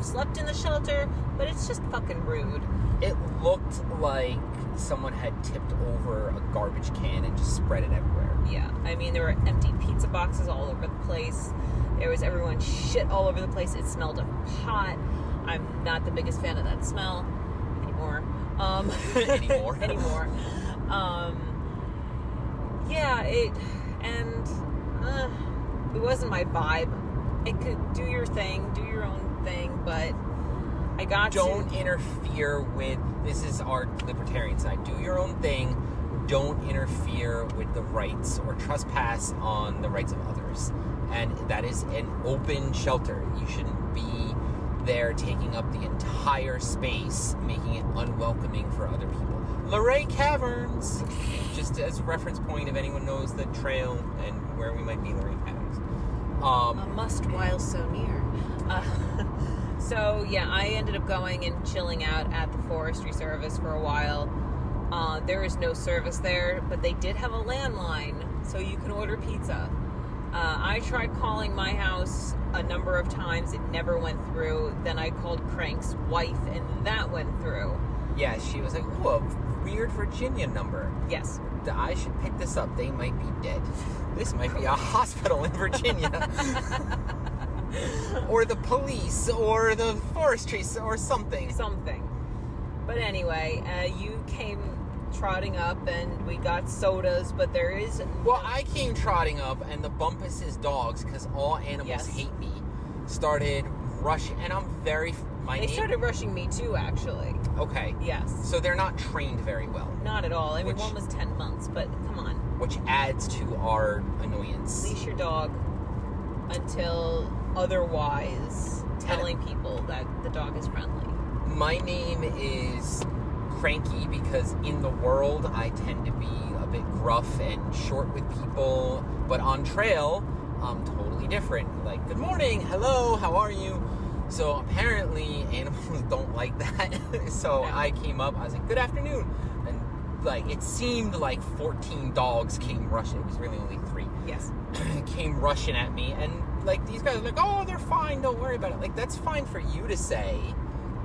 slept in the shelter, but it's just fucking rude. It looked like someone had tipped over a garbage can and just spread it everywhere. Yeah, I mean, there were empty pizza boxes all over the place. There was everyone's shit all over the place. It smelled of pot. I'm not the biggest fan of that smell anymore. Anymore. Yeah, it wasn't my vibe. It could do your thing, do your own thing, but I got Don't interfere with, this is our libertarian side, do your own thing. Don't interfere with the rights or trespass on the rights of others. And that is an open shelter. You shouldn't be there taking up the entire space, making it unwelcoming for other people. Luray Caverns! Just as a reference point, if anyone knows the trail and where we might be, Luray Caverns. a must while so near. So yeah, I ended up going and chilling out at the Forestry Service for a while. There is no service there, but they did have a landline, so you can order pizza. I tried calling my house a number of times. It never went through. Then I called Crank's wife, and that went through. Yeah, she was like, ooh, a weird Virginia number. Yes. I should pick this up. They might be dead. This might be a hospital in Virginia. Or the police, or the forestry, or something. But anyway, you came trotting up, and we got sodas, but there is... Well, I came trotting up, and the Bumpus's dogs, because all animals hate me, started rushing, and I'm very... They started rushing me too, actually. Okay. Yes. So they're not trained very well. Not at all. I mean, one was 10 months, but come on. Which adds to our annoyance. Leash your dog until otherwise telling people that the dog is friendly. My name is Cranky because in the world I tend to be a bit gruff and short with people, but on trail I'm totally different. Like, good morning, hello, how are you? So apparently animals don't like that. So no. I came up, I was like, good afternoon. And like, it seemed like 14 dogs came rushing. It was really only 3. Yes. Came rushing at me. And like, these guys are like, oh, they're fine, don't worry about it. Like, that's fine for you to say,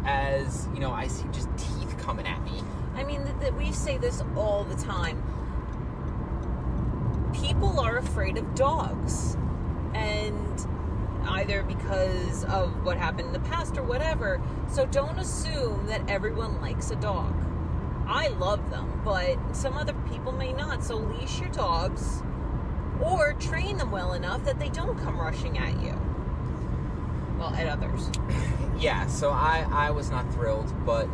as, you know, I see just teeth coming at me. I mean, we say this all the time. People are afraid of dogs. And either because of what happened in the past or whatever. So don't assume that everyone likes a dog. I love them, but some other people may not. So leash your dogs or train them well enough that they don't come rushing at you. Well, at others. Yeah, so I was not thrilled, but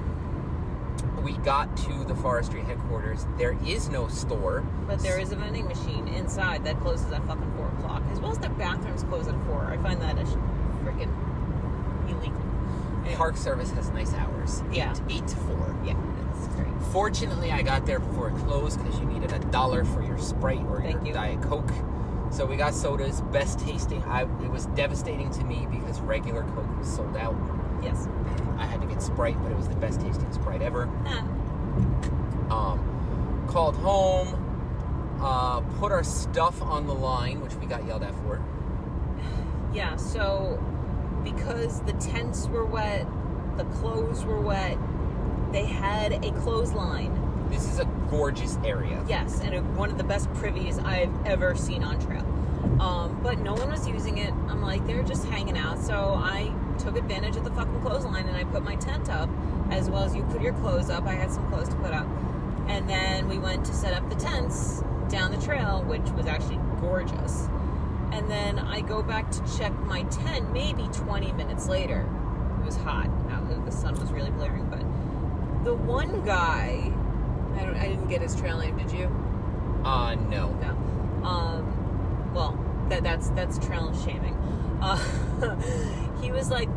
we got to the forestry headquarters. There is no store. But there is a vending machine inside that closes at fucking 4 o'clock. As well as the bathrooms close at 4. I find that freaking illegal. Anyway. Park Service has nice hours. Yeah. 8 to 4. Yeah, that's great. Fortunately, I got there before it closed because you needed $1 for your Sprite or your Diet Coke. So we got sodas, best tasting. It was devastating to me because regular Coke was sold out. Yes. I had to get Sprite, but it was the best tasting Sprite ever. Called home, put our stuff on the line, which we got yelled at for. Yeah, so because the tents were wet, the clothes were wet, they had a clothesline. This is a gorgeous area. Yes, and one of the best privies I've ever seen on trail. But no one was using it. I'm like, they're just hanging out. So I took advantage of the fucking clothesline and I put my tent up, as well as you put your clothes up. I had some clothes to put up. And then we went to set up the tents down the trail, which was actually gorgeous. And then I go back to check my tent maybe 20 minutes later. It was hot out. The sun was really blaring. But the one guy, I didn't get his trail name, did you? No. No. Well, that's trail shaming. He was like,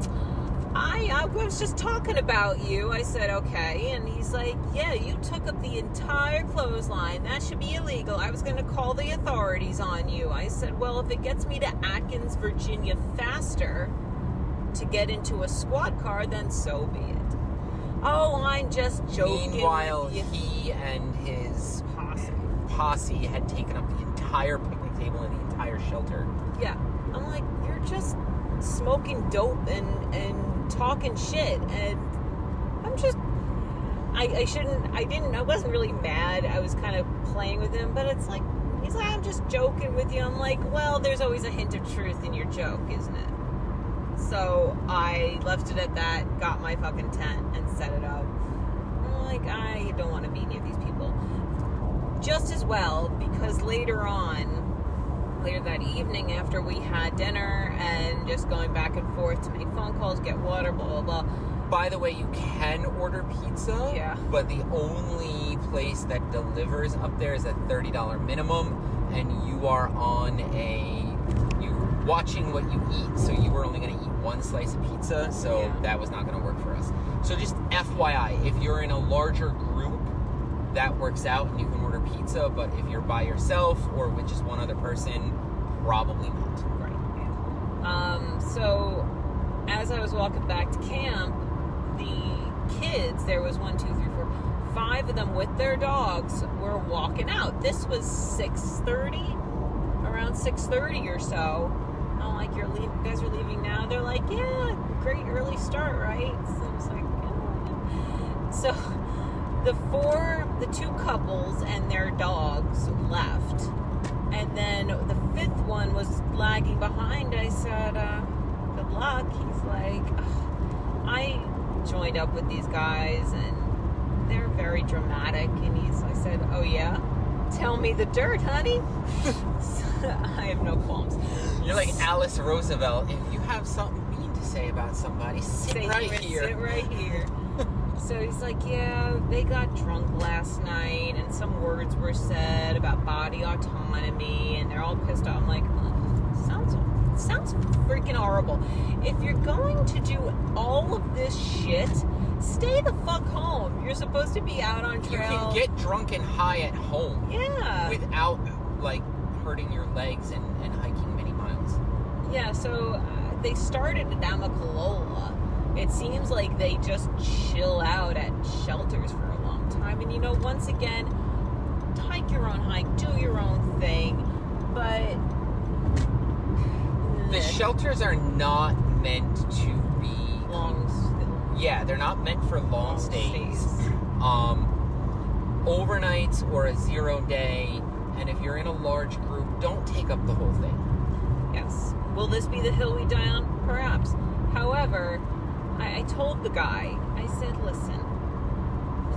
I was just talking about you. I said, okay. And he's like, yeah, you took up the entire clothesline. That should be illegal. I was going to call the authorities on you. I said, well, if it gets me to Atkins, Virginia faster to get into a squad car, then so be it. Oh, I'm just joking. Meanwhile, he and his posse had taken up the entire picnic table and the entire shelter. Yeah. I'm like, you're just smoking dope and talking shit, and I'm just, I wasn't really mad. I was kind of playing with him, but it's like, he's like, I'm just joking with you. I'm like, well, there's always a hint of truth in your joke, isn't it? So I left it at that, got my fucking tent and set it up. I'm like, I don't want to be near these people. Just as well, because later that evening, after we had dinner and just going back and forth to make phone calls, get water, blah, blah, blah. By the way, you can order pizza. Yeah. But the only place that delivers up there is a $30 minimum, and you are you're watching what you eat, so you were only going to eat one slice of pizza, so that was not going to work for us. So just FYI, if you're in a larger group, that works out and you can order pizza, but if you're by yourself or with just one other person, probably not. Right. So as I was walking back to camp, the kids, there was 1, 2, 3, 4, 5 of them with their dogs were walking out. This was 6:30, around 6:30 or so. I'm like, you guys are leaving now? They're like, yeah, great early start, right? So I was like, yeah. So the 2 couples and their dogs left, and then the 5th one was lagging behind. I said, good luck. He's like, I joined up with these guys and they're very dramatic, and I said, oh yeah, tell me the dirt, honey. I have no qualms. You're like Alice Roosevelt. If you have something mean to say about somebody, sit right here. Sit right here. So he's like, yeah, they got drunk last night and some words were said about body autonomy and they're all pissed off. I'm like, sounds freaking horrible. If you're going to do all of this shit, stay the fuck home. You're supposed to be out on trail. You can get drunk and high at home. Yeah. Without, like, hurting your legs and hiking many miles. Yeah, so they started at Damascus. It seems like they just chill out at shelters for a long time. And, once again, hike your own hike, do your own thing. But the shelters are not meant to be Yeah, they're not meant for long stays. Overnights or a 0 day, and if you're in a large group, don't take up the whole thing. Yes. Will this be the hill we die on? Perhaps. However, I told the guy, I said, listen,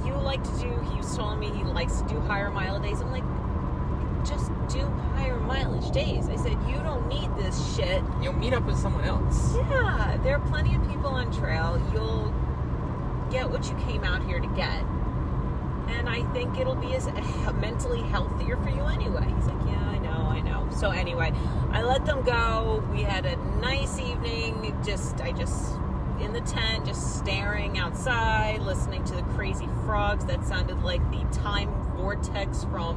he was telling me he likes to do higher mileage days. I'm like, just do higher mileage days. I said, you don't need this shit. You'll meet up with someone else. Yeah, there are plenty of people on trail. You'll get what you came out here to get. And I think it'll be mentally healthier for you anyway. He's like, yeah, I know. So anyway, I let them go. We had a nice evening. I just in the tent, just staring outside, listening to the crazy frogs that sounded like the time vortex from,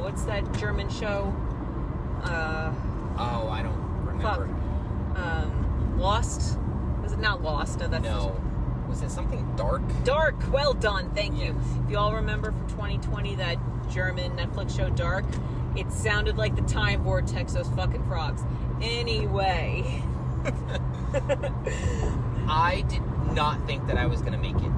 what's that German show? I don't remember. Lost? Was it not Lost? No. Was it something dark? Dark. Well done. Thank you. Yes. If you all remember from 2020 that German Netflix show Dark, it sounded like the time vortex, those fucking frogs. Anyway. I did not think that I was going to make it.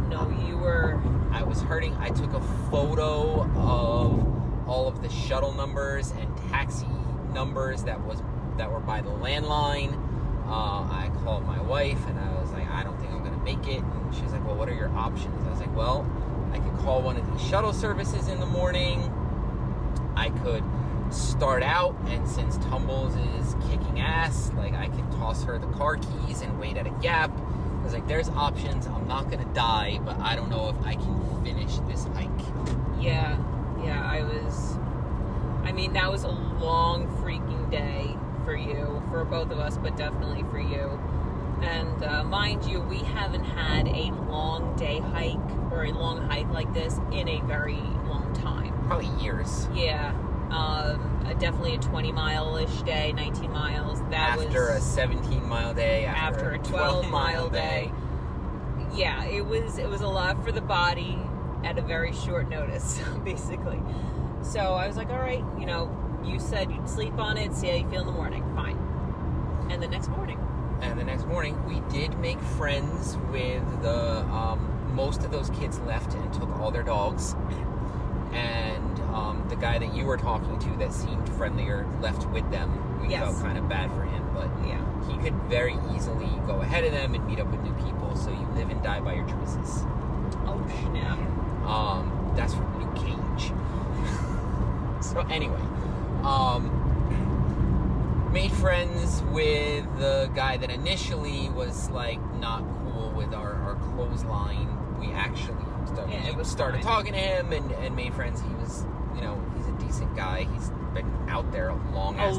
No, you were... I was hurting. I took a photo of all of the shuttle numbers and taxi numbers that were by the landline. I called my wife and I was like, I don't think I'm going to make it. And she's like, well, what are your options? I was like, well, I could call one of these shuttle services in the morning. I could start out, and since Tumbles is kicking ass, like, I could toss her the car keys and wait at a Gap. I was like, there's options. I'm not going to die, but I don't know if I can finish this hike. Yeah, that was a long freaking day for you, for both of us, but definitely for you. And mind you, we haven't had a long day hike or a long hike like this in a very long time. Probably years. Yeah. Definitely a 20-mile-ish day, 19 miles. After a 17-mile day. After a 12-mile day. Yeah, it was a lot for the body at a very short notice, basically. So I was like, all right, you said you'd sleep on it, see how you feel in the morning. Fine. And the next morning. We did make friends with the most of those kids left and took all their dogs, and the guy that you were talking to that seemed friendlier left with them. We felt kind of bad for him, but he could very easily go ahead of them and meet up with new people. So you live and die by your choices. Oh snap! That's from Luke Cage. So anyway, made friends with the guy that initially was like not cool with our clothesline. We actually started talking to him and made friends. He was, he's a decent guy. He's been out there a long ass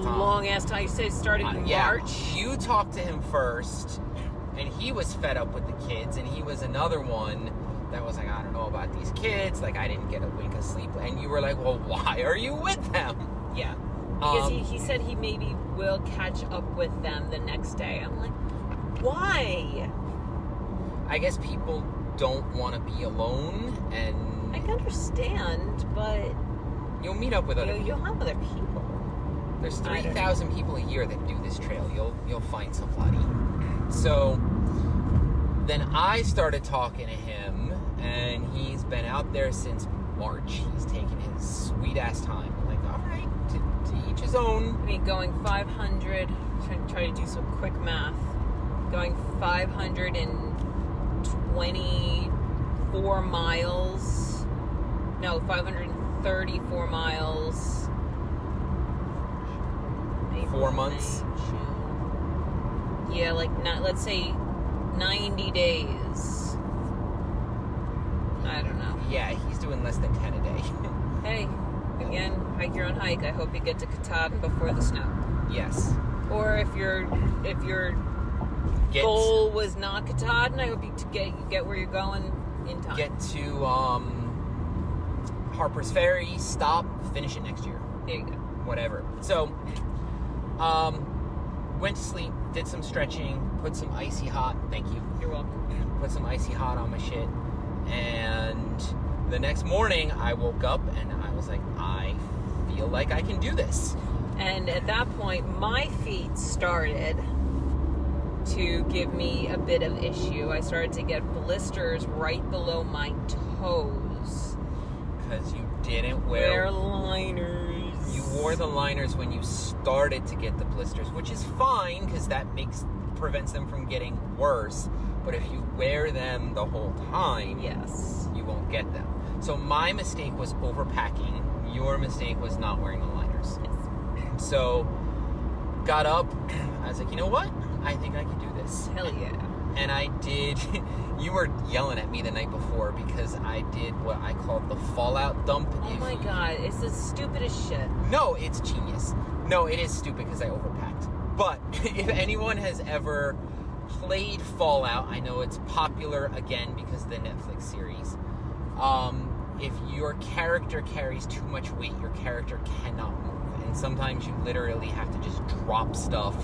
time. You said started in March. You talked to him first, and he was fed up with the kids, and he was another one that was like, I don't know about these kids. Like, I didn't get a wink of sleep. And you were like, well, why are you with them? Yeah. Because he said he maybe will catch up with them the next day. I'm like, why? I guess people don't want to be alone, and I can understand, but you'll meet up with other people. You'll have other people. There's 3,000 people a year that do this trail. You'll find somebody. So then I started talking to him, and he's been out there since March. He's taken his sweet ass time. I'm like, all right, to each his own. I mean, going 500. Try to do some quick math. Going 524 miles. No, 534 miles. 4 months. Yeah, like let's say 90 days. I don't know. Yeah, he's doing less than 10 a day. Hey, again, hike your own hike. I hope you get to Katahdin before the snow. Yes. Or if your goal was not Katahdin, I hope you get where you're going in time. Get to Harper's Ferry, stop, finish it next year. There you go. Whatever. So, went to sleep, did some stretching, put some icy hot. Thank you. You're welcome. Put some icy hot on my shit, and the next morning I woke up and I was like, I feel like I can do this. And at that point, my feet started to give me a bit of issue. I started to get blisters right below my toes. Because you didn't wear liners. You wore the liners when you started to get the blisters, which is fine because that prevents them from getting worse. But if you wear them the whole time, yes, you won't get them. So my mistake was overpacking. Your mistake was not wearing the liners. Yes. So got up. I was like, you know what? I think I can do this. Hell yeah. And I did. You were yelling at me the night before because I did what I called the fallout dump. Oh my god, it's the stupidest shit. No, it's genius. No, it is stupid because I overpacked. But if anyone has ever played Fallout, I know it's popular again because of the Netflix series. If your character carries too much weight, your character cannot move. And sometimes you literally have to just drop stuff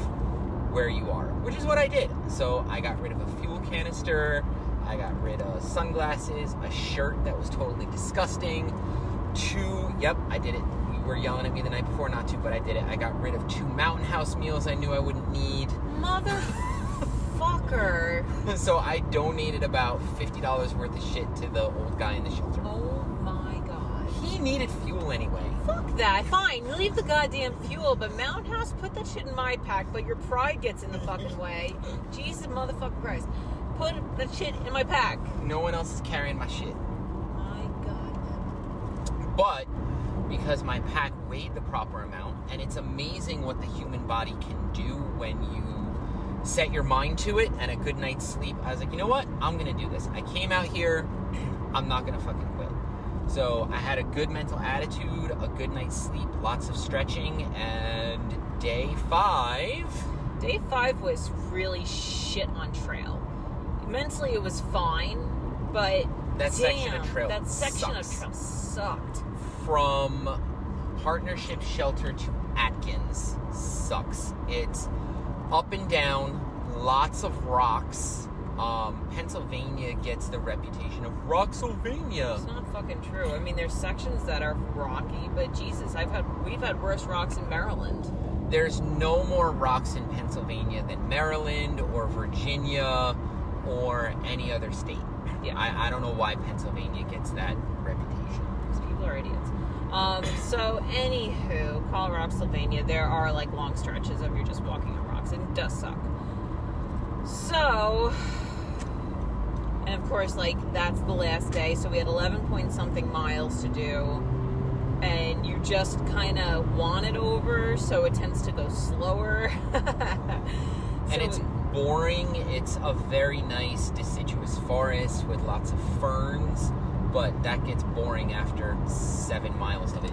where you are, which is what I did. So I got rid of a fuel canister, I got rid of sunglasses, a shirt that was totally disgusting, I did it. You were yelling at me the night before not to, but I did it. I got rid of 2 Mountain House meals I knew I wouldn't need. Motherfucker. So I donated about $50 worth of shit to the old guy in the shelter. Oh my god. He needed fuel anyway. Fuck that. Fine, leave the goddamn fuel, but Mountain House, put that shit in my pack, but your pride gets in the fucking way. Jesus motherfucking Christ. Put that shit in my pack. No one else is carrying my shit. My god. But because my pack weighed the proper amount, and it's amazing what the human body can do when you set your mind to it and a good night's sleep, I was like, you know what? I'm going to do this. I came out here. I'm not going to fucking quit. So I had a good mental attitude, a good night's sleep, lots of stretching, and day 5 was really shit on trail. Mentally it was fine, but that section of trail sucked. From Partnership Shelter to Atkins sucks. It's up and down, lots of rocks. Pennsylvania gets the reputation of Rocksylvania. It's not fucking true. I mean, there's sections that are rocky, but Jesus, we've had worse rocks in Maryland. there's no more rocks in Pennsylvania than Maryland or Virginia or any other state. Yeah. I don't know why Pennsylvania gets that reputation. Because people are idiots. So, anywho, Colorado, Pennsylvania, there are like long stretches of you're just walking on rocks, and it does suck. So, and of course, like, that's the last day, so we had 11 point something miles to do, and you just kind of want it over, so it tends to go slower. And it's boring. It's a very nice deciduous forest with lots of ferns, but that gets boring after 7 miles of it.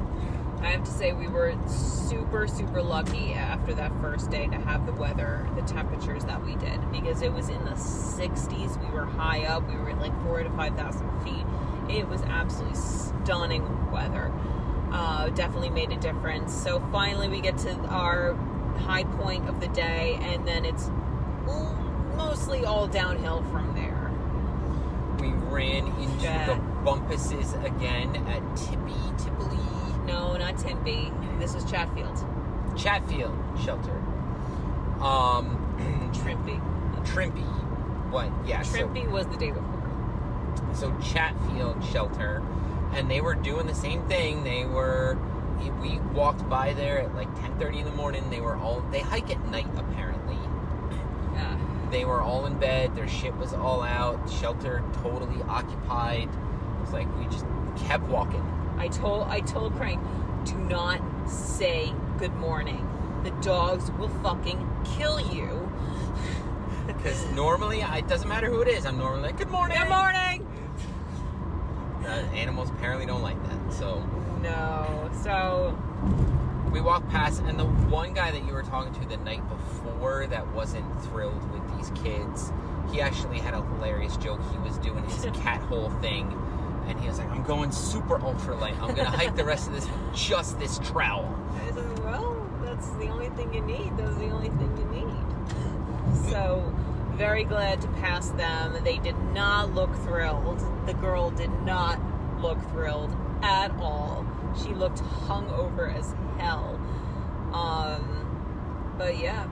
I have to say we were super, super lucky after that first day to have the weather, the temperatures that we did, because it was in the 60s. We were high up. We were at like 4,000 to 5,000 feet. It was absolutely stunning weather. Definitely made a difference. So finally we get to our high point of the day, and then it's mostly all downhill from there. We ran into the bumpuses again at Tivoli. No, not Tempe. This is Chatfield Shelter. Trimpy. What? Yeah. Trimpy was the day before. So Chatfield Shelter, and they were doing the same thing. We walked by there at like 10:30 in the morning. They hike at night apparently. Yeah. They were all in bed. Their shit was all out. Shelter totally occupied. It was like we just kept walking. I told Crank, do not say good morning. The dogs will fucking kill you. Because normally, it doesn't matter who it is. I'm normally like, good morning. Good morning. Animals apparently don't like that. So no. So we walked past, and the one guy that you were talking to the night before that wasn't thrilled with these kids, he actually had a hilarious joke. He was doing his cat hole thing. And he was like, I'm going super ultralight. I'm going to hike the rest of this with just this trowel. I said, well, that's the only thing you need. That's the only thing you need. So, very glad to pass them. They did not look thrilled. The girl did not look thrilled at all. She looked hungover as hell. But yeah.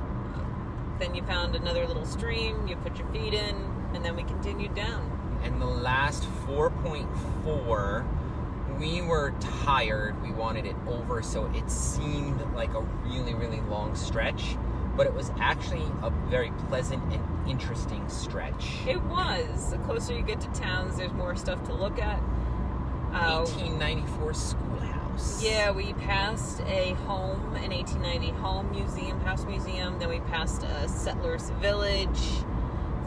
Then you found another little stream. You put your feet in. And then we continued down. And the last 4.4, we were tired. We wanted it over, so it seemed like a really, really long stretch. But it was actually a very pleasant and interesting stretch. It was. The closer you get to towns, there's more stuff to look at. 1894 schoolhouse. Yeah, we passed an 1890 house museum. Then we passed a settlers village.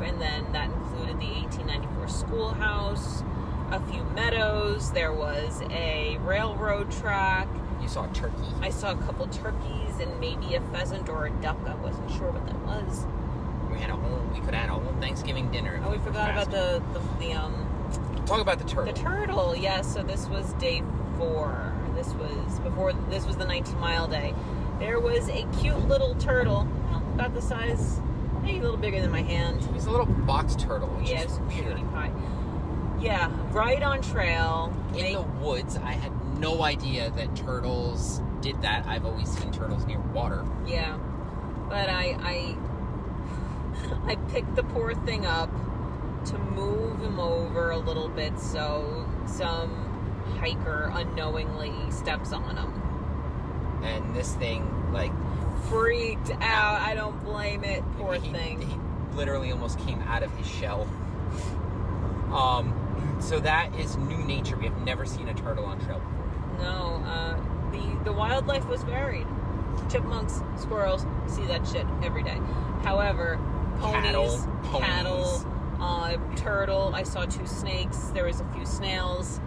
And then that included the 1894 schoolhouse, a few meadows. There was a railroad track. You saw a turkey. I saw a couple turkeys and maybe a pheasant or a duck. I wasn't sure what that was. We could have had a whole Thanksgiving dinner. Oh, we forgot about the Talk about the turtle. The turtle, yes. So this was day 4. This was the 19-mile day. There was a cute little turtle, about the size, maybe a little bigger than my hand. It was a little box turtle, which is weird. Yeah, right on trail. In the woods. I had no idea that turtles did that. I've always seen turtles near water. Yeah, but I picked the poor thing up to move him over a little bit so some hiker unknowingly steps on him. And this thing, freaked out. I don't blame it. Poor thing. He literally almost came out of his shell. So that is new nature. We have never seen a turtle on trail before. No, the wildlife was varied. Chipmunks, squirrels, see that shit every day. However, ponies, cattle, turtle. I saw 2 snakes. There was a few snails.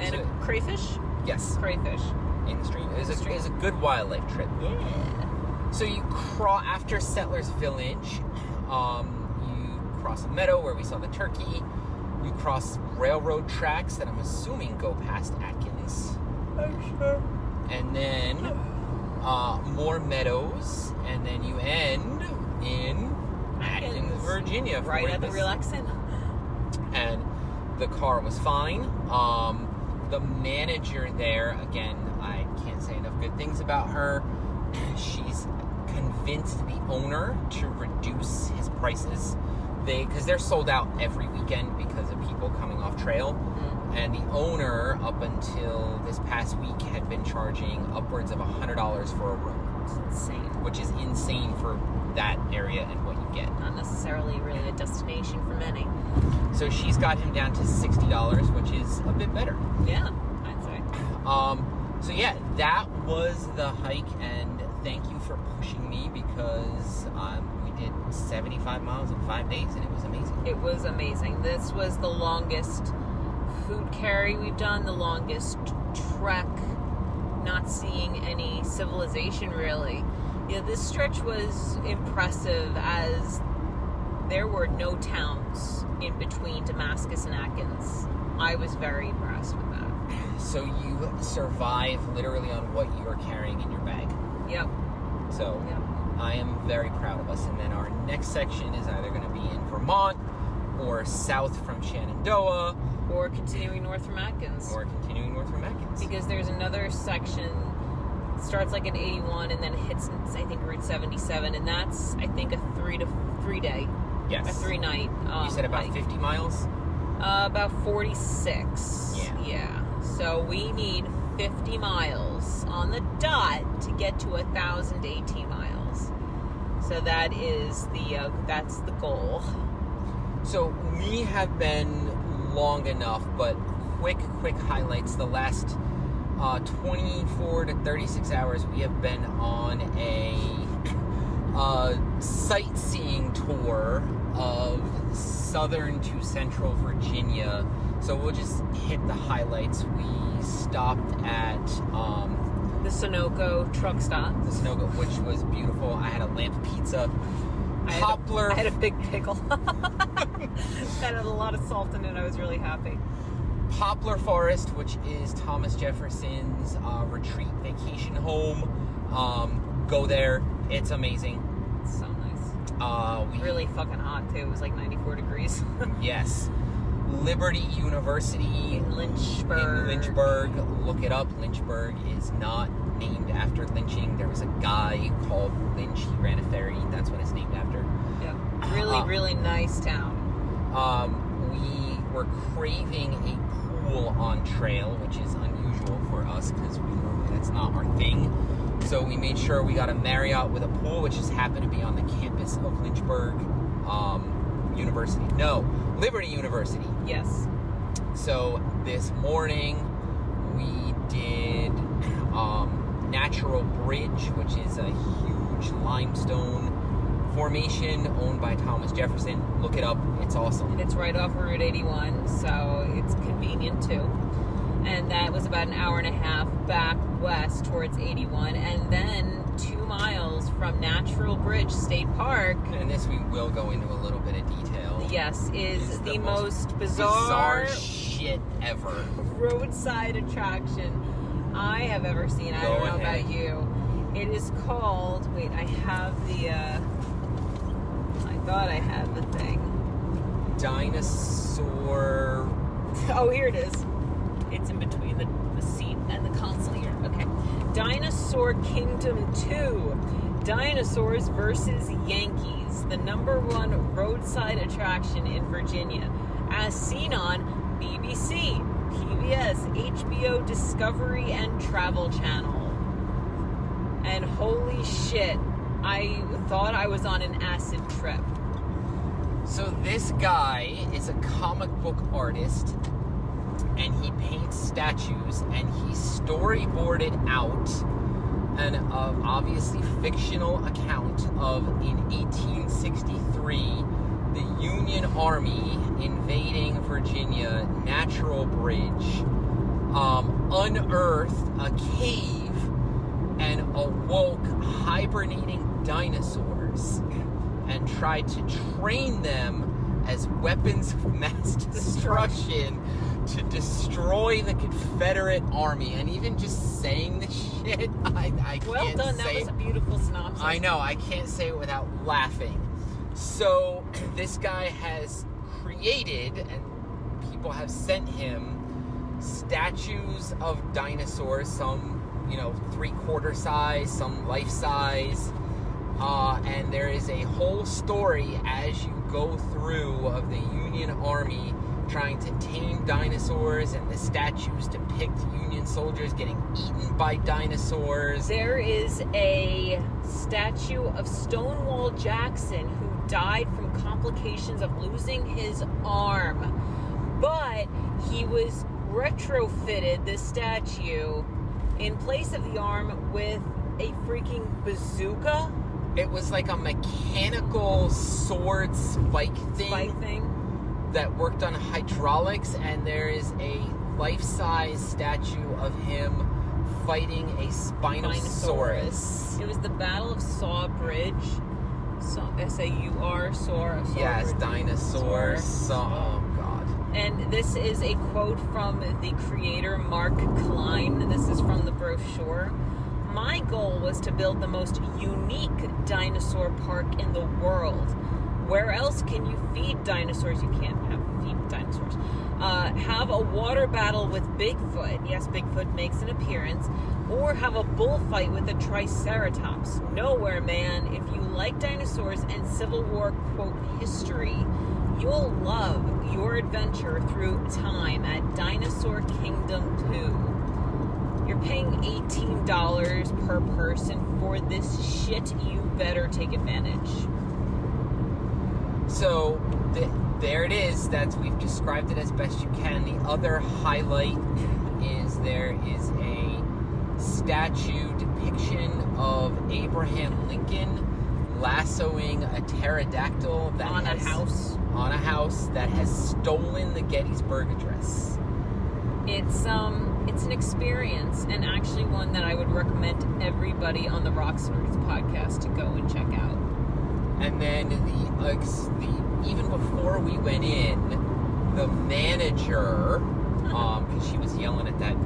And a crayfish. Yes, crayfish in the stream. It was a good wildlife trip. Yeah. So you after Settlers Village. You cross a meadow where we saw the turkey. You cross railroad tracks that I'm assuming go past Atkins. I'm sure. And then more meadows, and then you end in Atkins, Virginia. Right at the relaxing. And the car was fine. The manager there, again, I can't say enough good things about her. She's convinced the owner to reduce his prices. Because they're sold out every weekend because of people coming off trail. Mm. And the owner, up until this past week, had been charging upwards of $100 for a room. It's insane. Which is insane for that area and what you get. Not necessarily really a destination for many. So she's got him down to $60, which is a bit better. Yeah, I'd say. So yeah, that was the hike, and thank you for pushing me because we did 75 miles in 5 days, and it was amazing. It was amazing. This was the longest food carry we've done, the longest trek, not seeing any civilization really. Yeah, this stretch was impressive as there were no towns in between Damascus and Atkins. I was very impressed with that. So you survive literally on what you are carrying in your bag. Yep. So Yep. I am very proud of us. And then our next section is either going to be in Vermont or south from Shenandoah. Or continuing north from Atkins. Because there's another section, starts like at 81 and then hits, I think, Route 77. And that's, I think, a 3 day. Yes. A 3 night. You said about 50 miles? About 46. Yeah. So we need 50 miles on the dot to get to 1,018 miles. So that is that's the goal. So we have been long enough, but quick highlights. The last 24 to 36 hours, we have been on a sightseeing tour of southern to central Virginia. So we'll just hit the highlights. We stopped at The Sunoco truck stop. the Sunoco, which was beautiful. I had a lamp pizza. Poplar. I had a big pickle. That had a lot of salt in it. I was really happy. Poplar Forest, which is Thomas Jefferson's retreat vacation home. Go there. It's amazing. It's so nice. Really fucking hot too. It was like 94 degrees. Yes. Liberty University In Lynchburg. Look it up. Lynchburg is not named after lynching. There was a guy called Lynch. He ran a ferry. That's what it's named after. Yeah. Really nice town. We were craving a pool on trail, which is unusual for us because that's not our thing. So we made sure we got a Marriott with a pool, which just happened to be on the campus of Lynchburg University. No, Liberty University. Yes. So this morning we did Natural Bridge, which is a huge limestone formation owned by Thomas Jefferson. Look it up. It's awesome. It's right off Route 81, so it's convenient too. And that was about an hour and a half back west towards 81, and then 2 miles from Natural Bridge State Park. And this we will go into a little bit of detail. Yes, is the most bizarre shit ever. Roadside attraction I have ever seen. I don't know about you. It is called, wait, I have the, I thought I had the thing. Dinosaur. Oh, here it is. It's in between the seat and the console here. Okay. Dinosaur Kingdom 2. Dinosaurs versus Yankees. The #1 roadside attraction in Virginia. As seen on BBC, PBS, HBO, Discovery, and Travel Channel. And holy shit, I thought I was on an acid trip. So this guy is a comic book artist, and he paints statues, and he storyboarded out an obviously fictional account of, in 1863, the Union Army invading Virginia, Natural Bridge, unearthed a cave and awoke hibernating dinosaurs and tried to train them as weapons of mass destruction to destroy the Confederate Army. And even just saying the shit, I can't well done, that was a beautiful synopsis. I know, I can't say it without laughing. So this guy has created, and people have sent him, statues of dinosaurs, some 3/4 size, some life size. And there is a whole story as you go through of the Union Army trying to tame dinosaurs, and the statues depict Union soldiers getting eaten by dinosaurs. There is a statue of Stonewall Jackson who died from complications of losing his arm. But he was retrofitted, this statue, in place of the arm with a freaking bazooka. It was like a mechanical sword spike thing that worked on hydraulics, and there is a life-size statue of him fighting a Spinosaurus. It was the Battle of Saw Bridge. S-A-U-R, Saw. Yes, dinosaurs. Oh, God. And this is a quote from the creator, Mark Klein. This is from the brochure. My goal was to build the most unique dinosaur park in the world. Where else can you feed dinosaurs? You can't feed dinosaurs. Have a water battle with Bigfoot. Yes, Bigfoot makes an appearance. Or have a bullfight with a Triceratops. Nowhere, man. If you like dinosaurs and Civil War, quote, history, you'll love your adventure through time at Dinosaur Kingdom 2. You're paying $18 per person for this shit. You better take advantage. So, there it is. We've described it as best you can. The other highlight is there is a statue depiction of Abraham Lincoln lassoing a pterodactyl on a house that has stolen the Gettysburg Address. It's an experience, and actually one that I would recommend everybody on the Rockstars podcast to go and check out. And then even before we went in, the manager, because she was yelling at that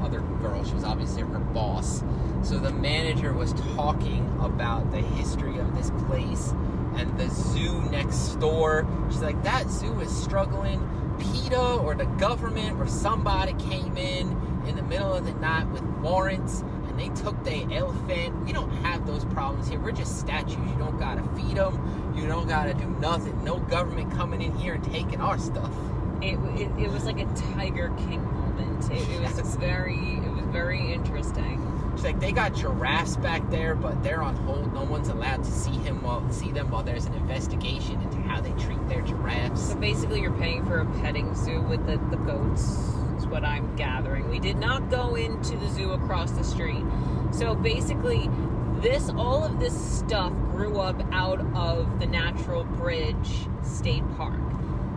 other girl, she was obviously her boss. So the manager was talking about the history of this place and the zoo next door. She's like, that zoo is struggling. PETA or the government or somebody came in the middle of the night with warrants and they took the elephant. We don't have those problems here. We're just statues. You don't gotta feed them. You don't gotta do nothing. No government coming in here and taking our stuff. It was like a Tiger King moment. It was very interesting. It's like they got giraffes back there, but they're on hold. No one's allowed to see them while there's an investigation into how they treat their giraffes. So basically, you're paying for a petting zoo with the goats. Is what I'm gathering. We did not go into the zoo across the street. So basically, all of this stuff grew up out of the Natural Bridge State Park.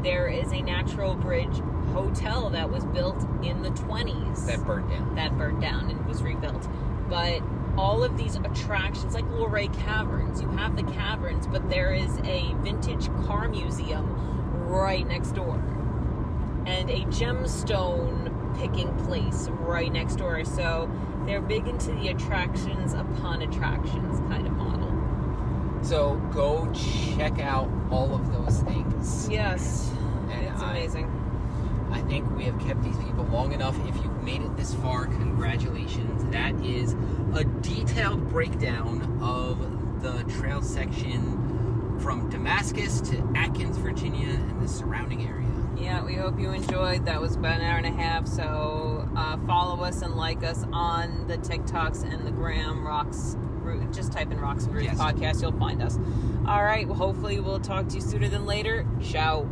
There is a Natural Bridge hotel that was built in the 20s. That burned down and was rebuilt. But all of these attractions, like Luray Caverns, you have the caverns, but there is a vintage car museum right next door. And a gemstone picking place right next door. So they're big into the attractions upon attractions kind of model. So go check out all of those things. Yes, and it's amazing. I think we have kept these people long enough. If you've made it this far, congratulations. That is a detailed breakdown of the trail section from Damascus to Atkins, Virginia, and the surrounding area. Yeah, we hope you enjoyed. That was about an hour and a half. So follow us and like us on the TikToks and the Gram Rocks. Just type in Rocks and Roots Podcast. You'll find us. All right. Well, hopefully we'll talk to you sooner than later. Ciao.